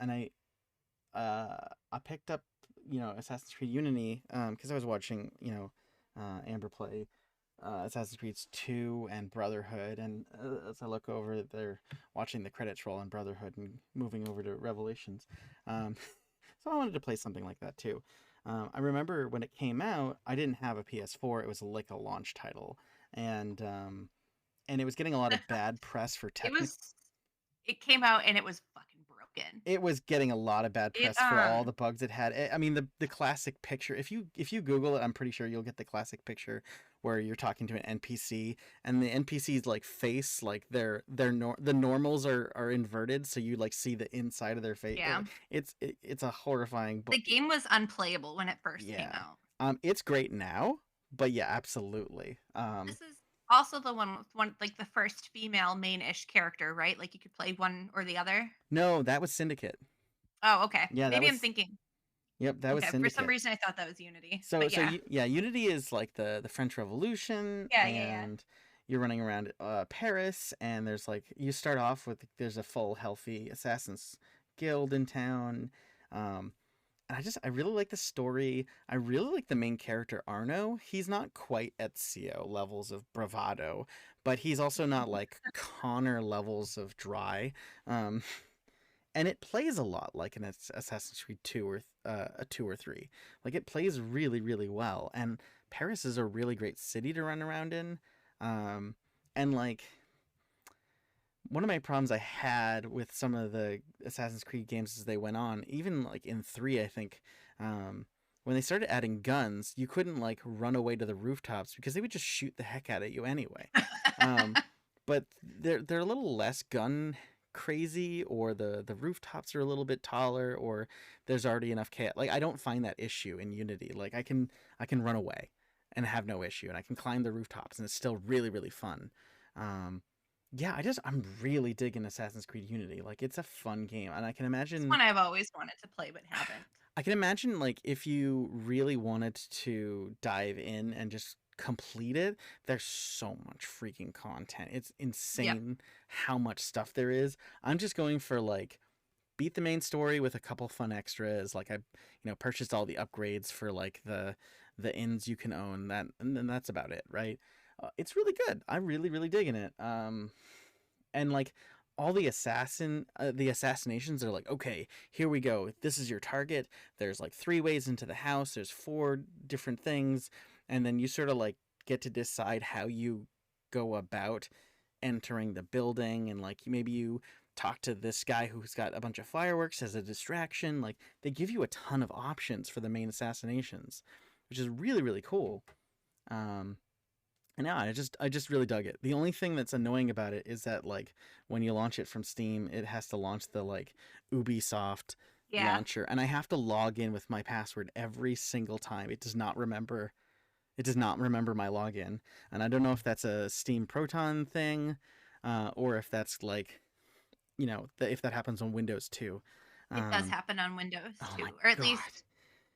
I picked up Assassin's Creed Unity because I was watching Amber play Assassin's Creed 2 and Brotherhood, and as I look over, they're watching the credits roll on Brotherhood and moving over to Revelations. Um, so I wanted to play something like that too. I remember when it came out, I didn't have a PS4. It was like a launch title, and um, and it was getting a lot of bad press for It technical. was. It came out and it was fucking broken. It was getting a lot of bad It press for all the bugs it had. I mean, the classic picture. If you Google it, I'm pretty sure you'll get the classic picture where you're talking to an NPC, and the NPC's like face, like the normals are inverted, so you like see the inside of their face. Yeah. It's a horrifying, but The game was unplayable when it first came yeah, out. it's great now, but yeah, absolutely. This is also the one with one like the first female main-ish character, right? Like you could play one or the other? No, that was Syndicate. Oh, okay. Yeah, that Maybe I'm was thinking yep, that was okay, for some Syndicate. reason I thought that was Unity, So but yeah. yeah, Unity is like the French Revolution, Yeah, yeah, yeah. and you're running around Paris, and there's like you start off with there's a full healthy assassins guild in town. Um, and I really like the story. I really like the main character Arno. He's not quite Ezio levels of bravado, but he's also not like Connor levels of dry. Um, and it plays a lot like an Assassin's Creed 2 or a 2 or 3. Like it plays really really well, and Paris is a really great city to run around in. Um, and like one of my problems I had with some of the Assassin's Creed games as they went on, even like in 3, I think, um, when they started adding guns, you couldn't like run away to the rooftops because they would just shoot the heck out of you anyway. Um, but they're a little less gun crazy, or the rooftops are a little bit taller, or there's already enough chaos. Like I don't find that issue in Unity. Like I can run away and have no issue, and I can climb the rooftops, and it's still really really fun. Um, yeah, I'm really digging Assassin's Creed Unity. Like it's a fun game, and It's imagine one I've always wanted to play but haven't. I can imagine like if you really wanted to dive in and just complete it, there's so much freaking content. It's Yep. insane how much stuff there is. I'm just going for like beat the main story with a couple fun extras. Like I, purchased all the upgrades for like the inns you can own. That and then that's about it, right? It's really good. I'm really really digging it. And like all the assassinations are like, okay, here we go, this is your target. There's like 3 ways into the house, there's 4 different things, and then you sort of like get to decide how you go about entering the building. And like maybe you talk to this guy who's got a bunch of fireworks as a distraction. Like they give you a ton of options for the main assassinations, which is really really cool. um and yeah, I just really dug it. The only thing that's annoying about it is that like when you launch it from Steam, it has to launch the like Ubisoft Yeah. launcher, and I have to log in with my password every single time. It does not remember my login, and I don't know if that's a Steam Proton thing, or if that's like if that happens on Windows too. It does Um, happen on Windows oh my too, or at least god,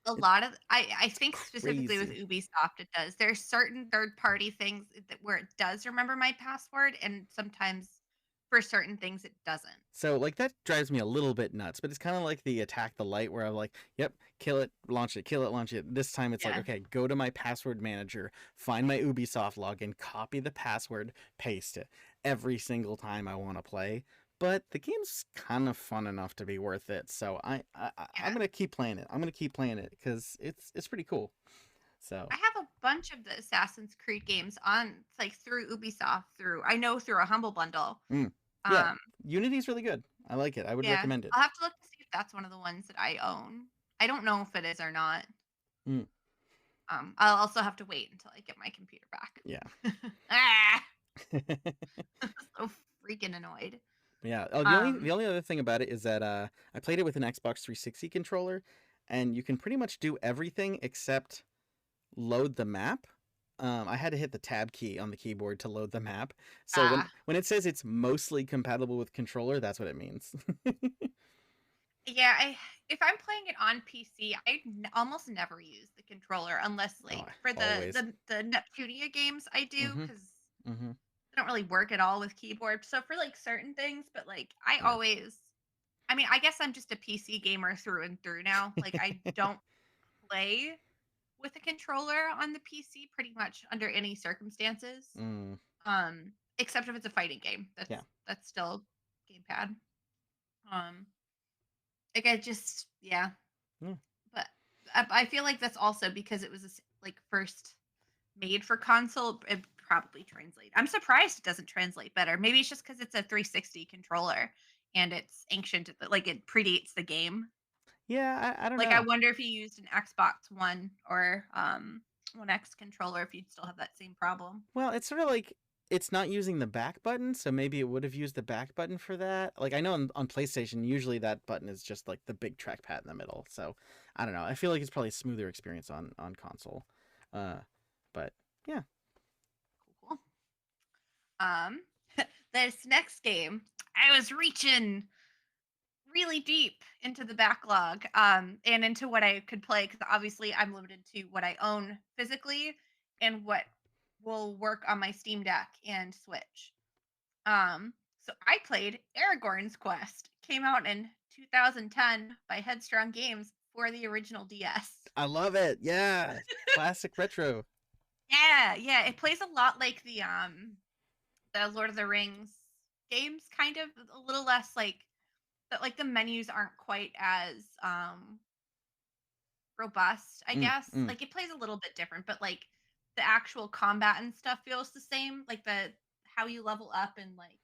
a it's lot of I think specifically with crazy. Ubisoft it does. There's certain third party things that where it does remember my password, and sometimes for certain things it doesn't. So like that drives me a little bit nuts, but it's kind of like the attack the light where I'm like, yep, kill it, launch it, kill it, launch it. This time it's like, Yeah. okay, go to my password manager, find my Ubisoft login, copy the password, paste it every single time I want to play. But the game's kind of fun enough to be worth it, so I'm Yeah. gonna keep playing it. I'm gonna keep playing it because it's pretty cool. So I have a bunch of the Assassin's Creed games on like through Ubisoft through I know through a Humble Bundle. mm. Yeah, Um Unity's really good. I like it. I would yeah, recommend it. I'll have to look to see if that's one of the ones that I own. I don't know if it is or not. Mm. I'll also have to wait until I get my computer back. Yeah. Ah, so freaking annoyed. Yeah. Oh, the only Um, the only other thing about it is that I played it with an Xbox 360 controller, and you can pretty much do everything except load the map. I had to hit the tab key on the keyboard to load the map. So when ah, when it says it's mostly compatible with controller, that's what it means. yeah. If I'm playing it on PC, almost never use the controller unless Oh, like for the always. the Neptunia games I do Mhm. because Mhm. they don't really work at all with keyboard. So for like certain things, but like I Yeah. always, I mean, I guess I'm just a PC gamer through and through now. Like I don't play with a controller on the PC pretty much under any circumstances. mm, Except if it's a fighting game. yeah. That's still gamepad. Um, like I just yeah, Yeah. but I feel like that's also because it was like first made for console. It probably translate. I'm surprised it doesn't translate better. Maybe it's just because it's a 360 controller and it's ancient. Like it predates the game. Yeah. I don't Like I know. wonder if you used an Xbox One or One X controller if you'd still have that same problem. Well, it's sort of like it's not using the back button, so maybe it would have used the back button for that. Like I know on PlayStation, usually that button is just like the big trackpad in the middle. So I don't know. I feel like it's probably a smoother experience on console. Uh, but yeah. Cool, cool. Um, this next game, I was reaching really deep into the backlog and into what I could play because obviously I'm limited to what I own physically and what will work on my Steam Deck and Switch. So I played Aragorn's Quest. Came out in 2010 by Headstrong Games for the original DS. I love it. Yeah. Classic retro. Yeah, yeah, it plays a lot like the Lord of the Rings games, kind of a little less like but like the menus aren't quite as robust, I Mm, guess. mm. Like it plays a little bit different, but like the actual combat and stuff feels the same. Like the how you level up and like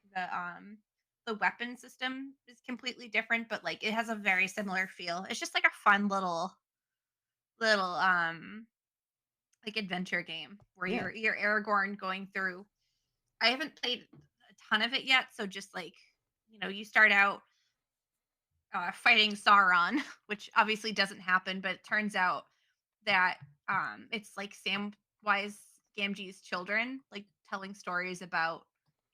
the weapon system is completely different, but like it has a very similar feel. It's just like a fun little like adventure game where Yeah. you're Aragorn going through. I haven't played a ton of it yet, so just like you start out fighting Sauron, which obviously doesn't happen, but it turns out that it's like Samwise Gamgee's children, like telling stories about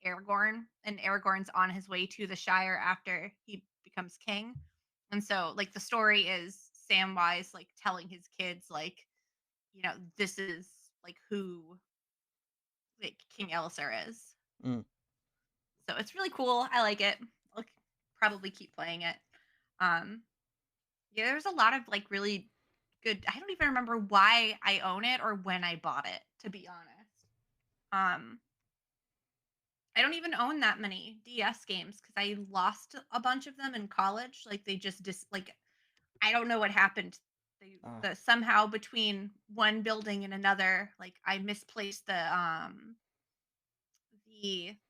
Aragorn, and Aragorn's on his way to the Shire after he becomes king. And so like the story is Samwise like telling his kids like, this is like who like King Elisar is. Mm. So it's really cool. I like it. I'll probably keep playing it. Um Yeah, there's a lot of like really good. I don't even remember why I own it or when I bought it, to be honest. Um, I don't even own that many DS games because I lost a bunch of them in college. Like they just like I don't know what happened. Uh, Somehow between one building and another, like I misplaced the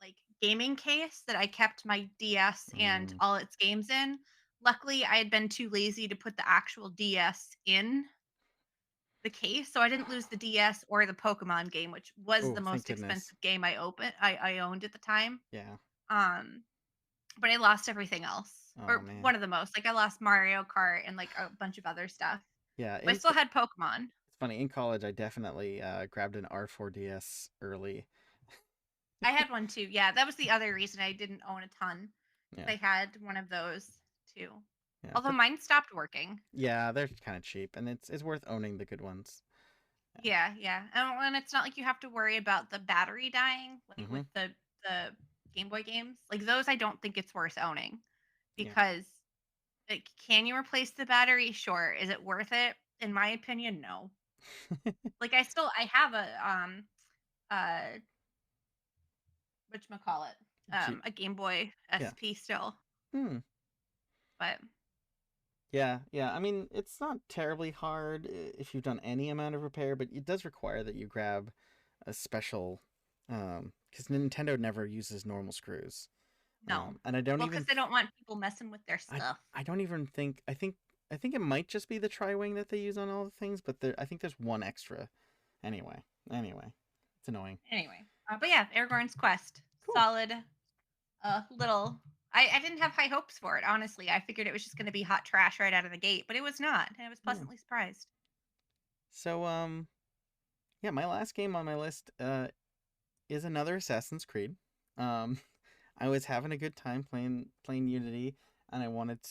like gaming case that I kept my DS and mm. all its games in. Luckily, I had been too lazy to put the actual DS in the case, so I didn't lose the DS or the Pokemon game, which was Oh, the thank most goodness. expensive game I owned at the time. Yeah. Um, but I lost everything else, Oh or man. one of the most. Like I lost Mario Kart and like a bunch of other stuff. Yeah. But I still had Pokemon. It's funny. In college, I definitely grabbed an R4DS early. I had one too. Yeah, that was the other reason I didn't own a ton. Yeah. I had one of those too. Yeah. Although But mine stopped working. yeah, they're kind of cheap, and it's worth owning the good ones. Yeah, yeah. And it's not like you have to worry about the battery dying, Yeah. like Mm-hmm. with the Game Boy games. Like those I don't think it's worth owning Yeah. because like can you replace the battery? Sure. Is it worth it? In my opinion, no. Like I have uh whatchamacallit, Cheap. a Game Boy Yeah. SP still. Hmm. But Yeah. Yeah. I mean, it's not terribly hard if you've done any amount of repair, but it does require that you grab a special, because Nintendo never uses normal screws. no. And I don't Well, because even they don't want people messing with their I stuff. I don't even think I think it might just be the tri-wing that they use on all the things, but I think there's one extra. Anyway, it's annoying. Anyway. But yeah, Aragorn's Quest. Cool. Solid little I didn't have high hopes for it, honestly. I figured it was just going to be hot trash right out of the gate, but it was not. And I was Yeah. pleasantly surprised. So yeah, my last game on my list is another Assassin's Creed. Um I was having a good time playing Unity, and I wanted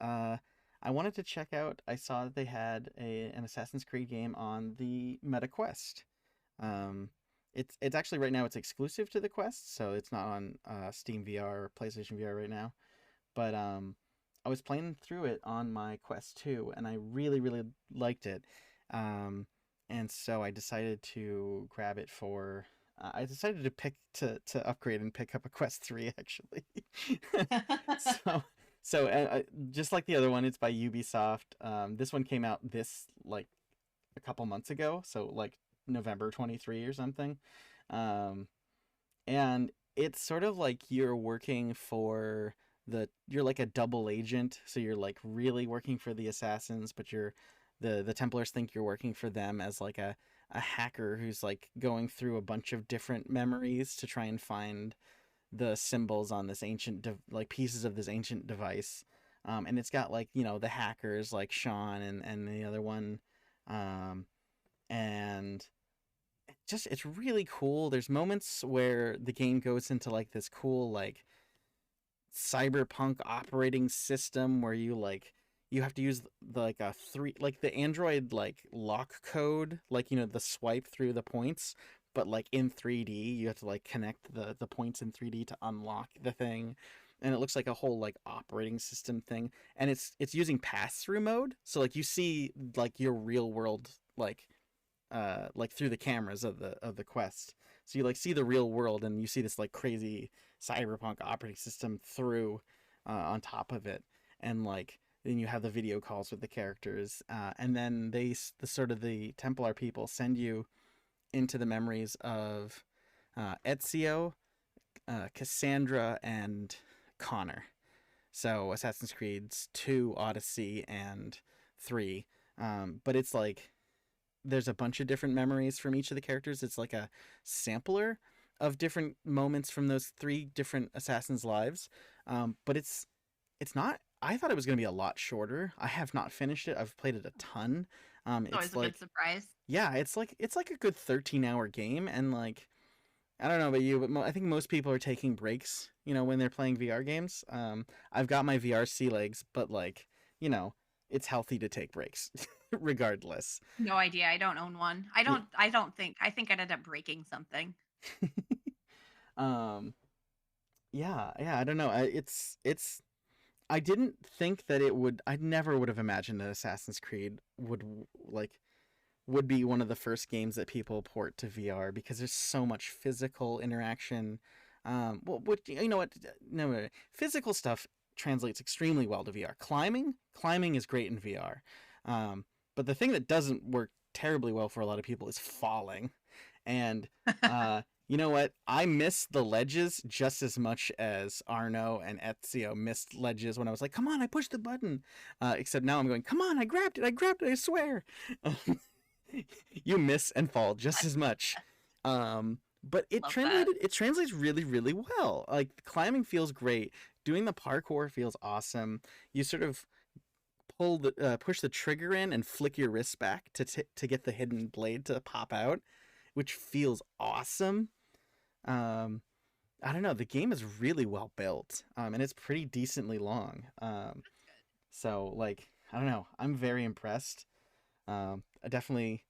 to check out. I saw that they had an Assassin's Creed game on the Meta Quest. Um, it's actually right now it's exclusive to the Quest, so it's not on Steam VR or PlayStation VR right now. But I was playing through it on my Quest 2, and I really liked it. Um, and so I decided to grab it for. I decided to to upgrade and pick up a Quest 3 actually. so just like the other one, it's by Ubisoft. This one came out this like a couple months ago, so like November 23 or something. Um, and it's sort of like you're working for you're like a double agent, so you're like really working for the assassins, but the Templars think you're working for them as like a hacker who's like going through a bunch of different memories to try and find the symbols on this like pieces of this ancient device. And it's got like, the hackers like Sean and the other one. Um, and it's really cool. There's moments where the game goes into like this cool like cyberpunk operating system where you have to use like a three like the Android like lock code, like the swipe through the points, but like in 3D you have to like connect the points in 3D to unlock the thing. And it looks like a whole like operating system thing, and it's using pass through mode, so like you see like your real world like through the cameras of the quest. So you like see the real world and you see this like crazy cyberpunk operating system through on top of it, and like then you have the video calls with the characters, and then the sort of the Templar people send you into the memories of Ezio, Cassandra, and Connor. So Assassin's Creed's 2, Odyssey, and 3. But it's like there's a bunch of different memories from each of the characters. It's like a sampler of different moments from those 3 different assassins' lives. But it's not. I thought it was going to be a lot shorter. I have not finished it. I've played it a ton. It's always It's a good like surprise. yeah, it's like a good 13-hour game, and like I don't know about you, but I think most people are taking breaks, when they're playing VR games. I've got my VR sea legs, but like, you know, it's healthy to take breaks, regardless. No idea. I don't own one. Yeah. I think I'd end up breaking something. um. Yeah. Yeah. I don't know. It's. I didn't think that it would. I never would have imagined that Assassin's Creed like would be one of the first games that people port to VR because there's so much physical interaction. Well, what you know what? No, no, no. Physical stuff translates extremely well to VR. Climbing is great in VR, but the thing that doesn't work terribly well for a lot of people is falling. And you know what? I miss the ledges just as much as Arno and Ezio missed ledges when I was like, "Come on, I pushed the button." Except now I'm going, "Come on, I grabbed it, I swear." You miss and fall just I as much. But love that. it translates really, really well. Like climbing feels great. Doing the parkour feels awesome. You sort of push the trigger in and flick your wrist back to get the hidden blade to pop out, which feels awesome. Um, I don't know. The game is really well built, and it's pretty decently long. That's good. So like I don't know. I'm very impressed. I definitely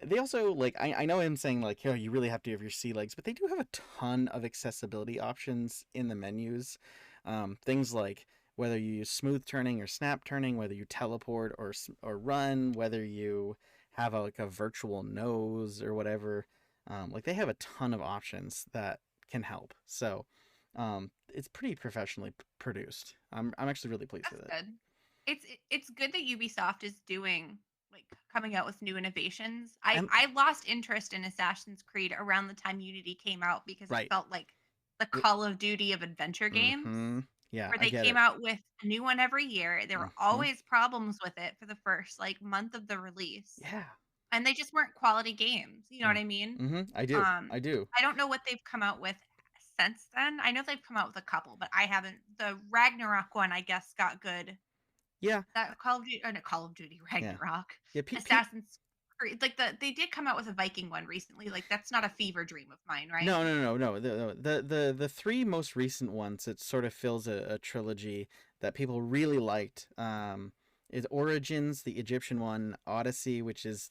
they also like I know I'm saying like, you really have to have your sea legs, but they do have a ton of accessibility options in the menus. Things like whether you use smooth turning or snap turning, whether you teleport or run, whether you have like a virtual nose or whatever. Like they have a ton of options that can help. So it's pretty professionally produced. I'm actually really pleased That's with it. good. It's good that Ubisoft is doing like coming out with new innovations. And I lost interest in Assassin's Creed around the time Unity came out because it right. felt like the It, Call of Duty of adventure games mm-hmm. Yeah, where I they get came it. out with a new one every year. There were Mm-hmm. always problems with it for the first like month of the release. Yeah. And they just weren't quality games. You know what Mm. I mean? Mm-hmm. I do. Um I do. I don't know what they've come out with since then. I know they've come out with a couple, but I haven't. The Ragnarok one I guess got good. Yeah. That Call of Duty, or not Call of Duty, Yeah. Ragnarok, Yeah. Assassin's Creed, like they did come out with a Viking one recently. Like that's not a fever dream of mine, right? No, no, no, no. The 3 most recent ones, it sort of fills a trilogy that people really liked. Is Origins, the Egyptian one, Odyssey, which is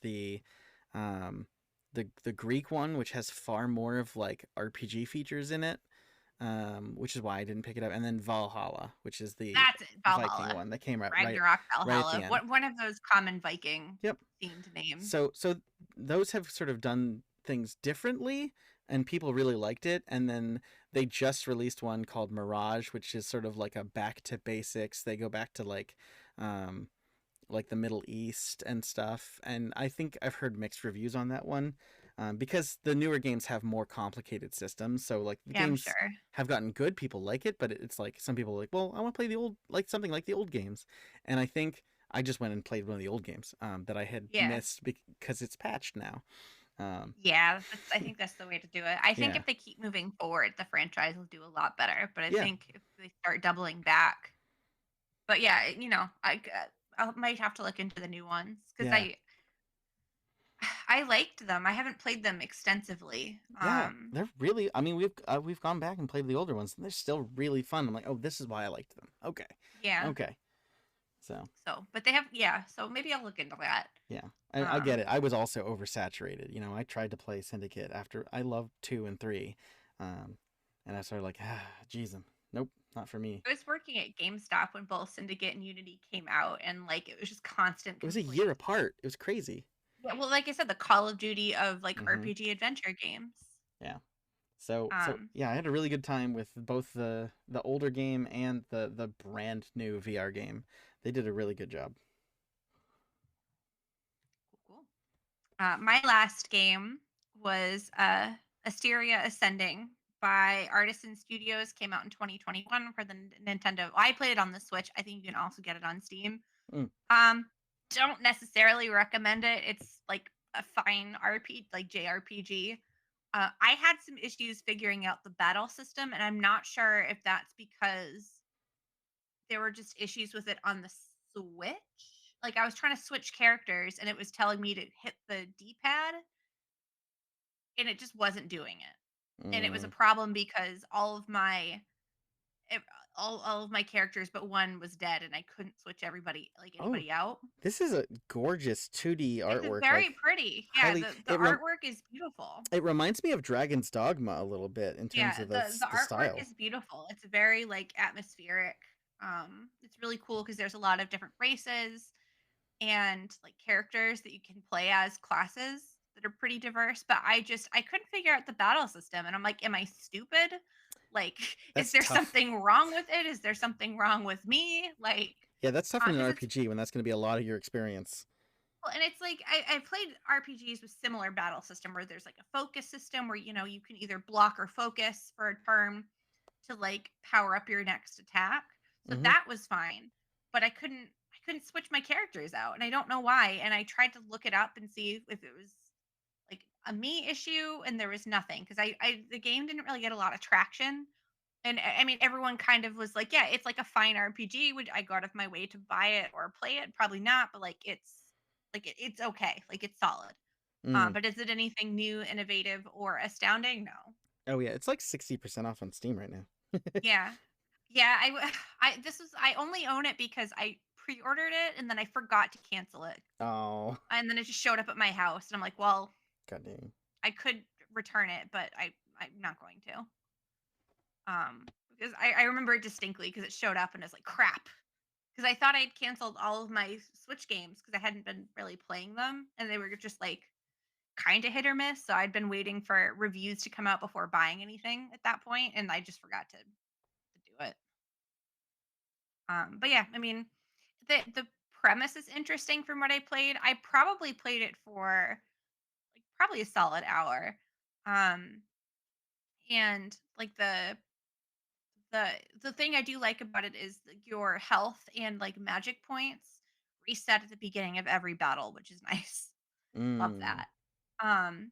um the Greek one, which has far more of like RPG features in it. Which is why I didn't pick it up, and then Valhalla, which is the That's it, Viking Valhalla, one that came out Ragnarok, right at the Valhalla. end. What one of those common Viking Yep. themed names? So those have sort of done things differently, and people really liked it. And then they just released one called Mirage, which is sort of like a back to basics. They go back to um like the Middle East and stuff. And I think I've heard mixed reviews on that one. Because the newer games have more complicated systems, so like the Yeah, I'm games sure. have gotten good, people like it, but it's like some people are like, well, I want to play the old, like something like the old games. And I think I just went and played one of the old games that I had Yeah. missed because it's patched now. Um, Yeah, I think that's the way to do it. I think yeah, if they keep moving forward, the franchise will do a lot better. But I yeah, think if they start doubling back, but yeah, I might have to look into the new ones because yeah, I liked them. I haven't played them extensively. yeah. They're really. I mean, we've gone back and played the older ones, and they're still really fun. I'm like, oh, this is why I liked them. Okay, Yeah. okay. So So, but they have, yeah. So maybe I'll look into that. yeah, I get Um, it. I was also oversaturated. I tried to play Syndicate after I loved 2 and 3, um, and I started like, geez, nope, not for me. I was working at GameStop when both Syndicate and Unity came out, and like it was just constant It was a year complaints. apart. It was crazy. Yeah, well, like I said, the Call of Duty of like Hmm. RPG adventure games. Yeah. So Um, yeah, I had a really good time with both the older game and the brand new VR game. They did a really good job. cool. My last game was Asteria Ascending by Artisan Studios. Came out in 2021 for the Nintendo. I played it on the Switch. I think you can also get it on Steam. Mm. Um, don't necessarily recommend it. It's like a fine RP, like JRPG. I had some issues figuring out the battle system, and I'm not sure if that's because there were just issues with it on the Switch. Like I was trying to switch characters, and it was telling me to hit the D-pad, and it just wasn't doing it. And it was a Mm. problem because ev- all of my characters but one was dead, and I couldn't switch Oh, anybody out. this is a gorgeous 2D It's a artwork. very Like pretty. Yeah, highly, the artwork is beautiful. it reminds me of Dragon's Dogma a little bit in terms Yeah, of the the artwork style. is beautiful. It's very like atmospheric. It's really cool because there's a lot of different races and like characters that you can play as classes that are pretty diverse. But I couldn't figure out the battle system, and I'm like, am I stupid? Like, is That's there tough. something wrong with it? Is there something wrong with me? Like, Yeah, that's tough in an because it's RPG when that's going to be a lot of your experience. well, and it's like I played RPGs with similar battle system where there's like a focus system where you can either block or focus for a turn to like power up your next attack. So Hmm. that was fine, but I couldn't switch my characters out, and I don't know why. And I tried to look it up and see if it was like a me issue, and there was nothing because I the game didn't really get a lot of traction. And I mean, everyone kind of was like, "Yeah, it's like a fine RPG. Would I go out of my way to buy it or play it? Probably not, but like it's okay. Like it's solid." Mm. But is it anything new, innovative, or astounding? No. Oh yeah, it's like 60% off on Steam right now. Yeah, yeah. I only own it because I pre-ordered it and then I forgot to cancel it, Oh, and then it just showed up at my house, and I'm like, well, god dang. I could return it, but I'm not going to. Because I remember it distinctly because it showed up and it's like crap. Because I thought I'd canceled all of my Switch games because I hadn't been really playing them, and they were just like kind of hit or miss. So I'd been waiting for reviews to come out before buying anything at that point, and I just forgot to do it. But yeah, I mean, the premise is interesting from what I played. I probably played it for like probably a solid hour. Um, and like the the thing I do like about it is your health and like magic points reset at the beginning of every battle, which is nice. Love Mm. that. Um,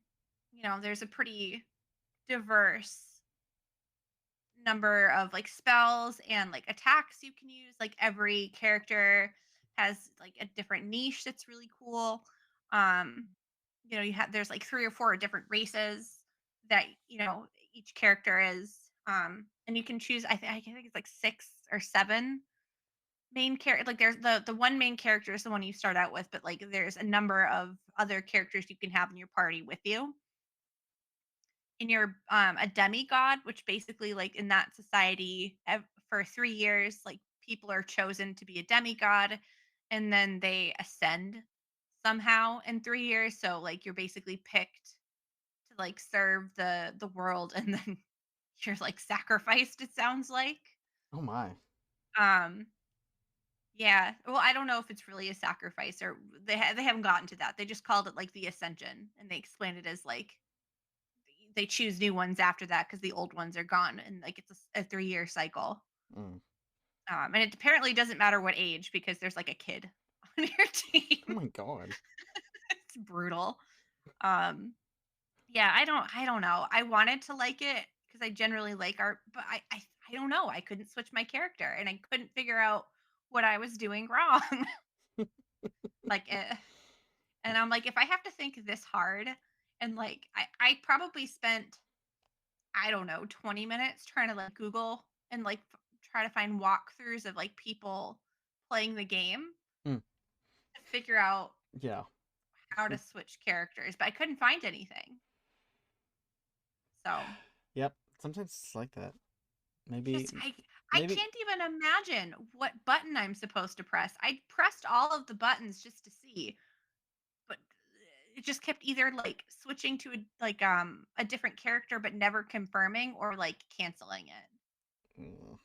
there's a pretty diverse number of like spells and like attacks you can use. Like every character has like a different niche that's really cool. Um, you have there's like three or four different races that each character is. And you can choose. I think it's like six or seven main character. Like there's the one main character is the one you start out with, but like there's a number of other characters you can have in your party with you, and you're a demigod, which basically like in that society for 3 years like people are chosen to be a demigod, and then they ascend somehow in 3 years, so like you're basically picked to like serve the world, and then you're like sacrificed, it sounds like. Oh my. um yeah, well, I don't know if it's really a sacrifice, or they haven't gotten to that. They just called it like the ascension, and they explained it as like they choose new ones after that because the old ones are gone, and like it's a 3-year cycle. Mm. And it apparently doesn't matter what age because there's like a kid. on your team. Oh my god. It's brutal. Um, yeah, I don't know. I wanted to like it because I generally like art, but I don't know. I couldn't switch my character, and I couldn't figure out what I was doing wrong. like, and I'm like, if I have to think this hard, and like, I probably spent I don't know 20 minutes trying to like Google and like try to find walkthroughs of like people playing the game Mm, to figure out yeah. how to switch characters, but I couldn't find anything. So Yep. Sometimes it's like that. Maybe, just I maybe. can't even imagine what button I'm supposed to press. I pressed all of the buttons just to see, but it just kept either like switching to a different character but never confirming or like canceling it. Mm,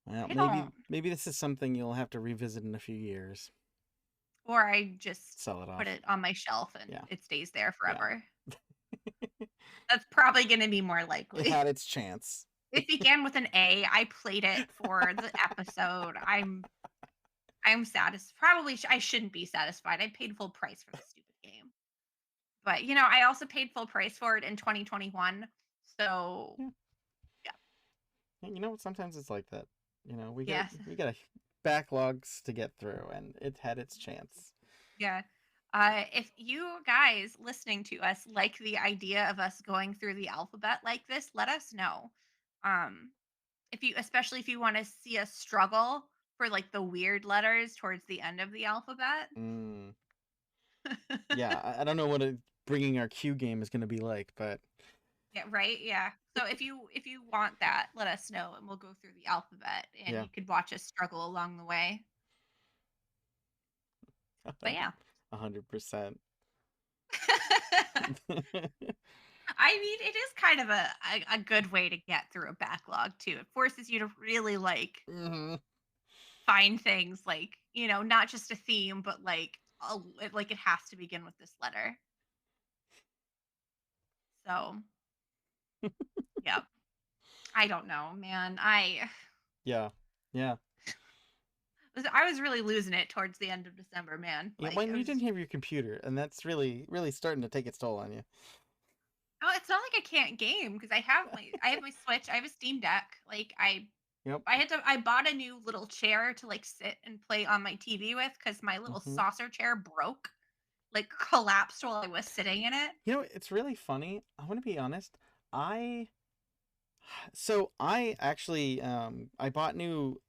And I'm like, well, I don't. maybe this is something you'll have to revisit in a few years. Or I just Sell it put off. it on my shelf and Yeah. it stays there Yeah. forever. That's probably going to be more It likely. had its chance. It began with an A. I played it for the episode. I'm satisfied. Probably I shouldn't be satisfied. I paid full price for this stupid game. But, I also paid full price for it in 2021. So, Yeah. yeah. And you know what? Sometimes it's like that. Yes. We got backlogs to get through, and it had its chance. Yeah. If you guys listening to us like the idea of us going through the alphabet like this, let us know. Um, if you especially if you want to see us struggle for like the weird letters towards the end of the alphabet. Mm, yeah, I don't know what bringing our Q game is going to be like, but Yeah, right. Yeah. So if you want that, let us know and we'll go through the alphabet and yeah, you could watch us struggle along the way. But yeah. 100%. I mean, it is kind of a good way to get through a backlog too. It forces you to really like Hmm. find things like, not just a theme, but like it has to begin with this letter. So, yeah. I don't know, man. Yeah, yeah, I was really losing it towards the end of December, man. yeah. Like When it you was didn't have your computer, and that's really starting to take its toll on you. Oh, it's not like I can't game because I have my Switch, I have a Steam Deck. Like Yep. I bought a new little chair to like sit and play on my TV with because my little Hmm. saucer chair broke, like collapsed while I was sitting in it. It's really funny. I want to be honest. I I actually I bought new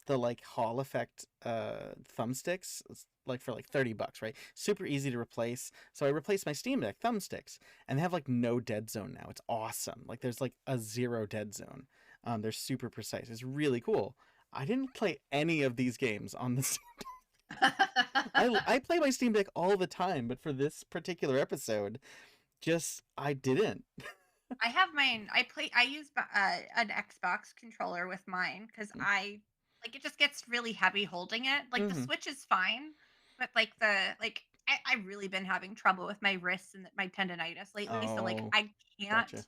the like Hall effect thumbsticks like for like $30, right? Super easy to replace. So I replaced my Steam Deck thumbsticks and they have like no dead zone now. It's awesome. Like there's like a zero dead zone. They're super precise. It's really cool. I didn't play any of these games on the I play my Steam Deck all the time, but for this particular episode, just I didn't. I have mine. I use an Xbox controller with mine because I like it just gets really heavy holding it. Like the Hmm. Switch is fine, but I've really been having trouble with my wrists and my tendonitis lately. So like Oh, I gotcha. can't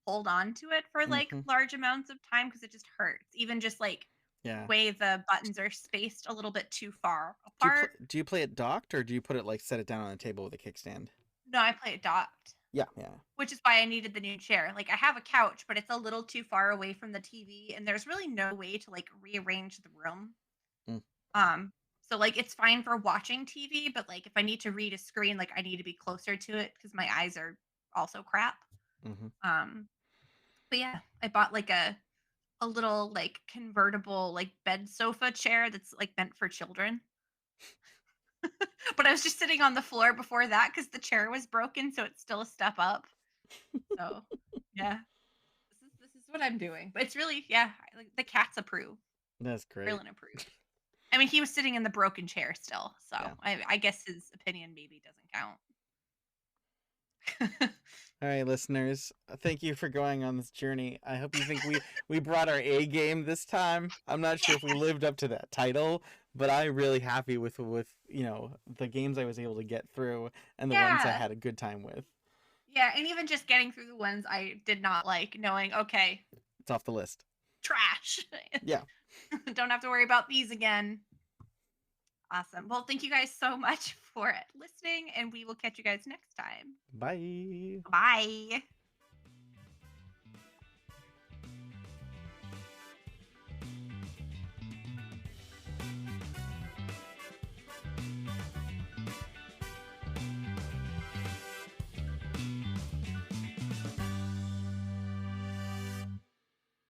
hold on to it for like Hmm. large amounts of time because it just hurts. Even just like the Yeah. way the buttons are spaced a little bit too far apart. Do you play it docked or do you put it like set it down on a table with a kickstand? No, I play it docked. Yeah, yeah. Which is why I needed the new chair. Like, I have a couch, but it's a little too far away from the TV, and there's really no way to, like, rearrange the room. Mm, Um, so, like, it's fine for watching TV, but, like, if I need to read a screen, like, I need to be closer to it because my eyes are also crap. mm-hmm. Um, but yeah, I bought, like, a little, like, convertible, like, bed sofa chair that's, like, meant for children. But I was just sitting on the floor before that because the chair was broken, so it's still a step up. So, yeah. This is what I'm doing. But it's really yeah, like the cats approve. That's great. Krillin approved. I mean, he was sitting in the broken chair still, so Yeah. I guess his opinion maybe doesn't count. All right, listeners. Thank you for going on this journey. I hope you think we brought our A game this time. I'm not sure if we lived up to that title, but I'm really happy with the games I was able to get through and the ones I Yeah. had a good time with. Yeah, and even just getting through the ones I did not like, knowing, okay, It's off the list. trash. Yeah. Don't have to worry about these again. Awesome. Well, thank you guys so much for listening, and we will catch you guys next time. Bye. Bye.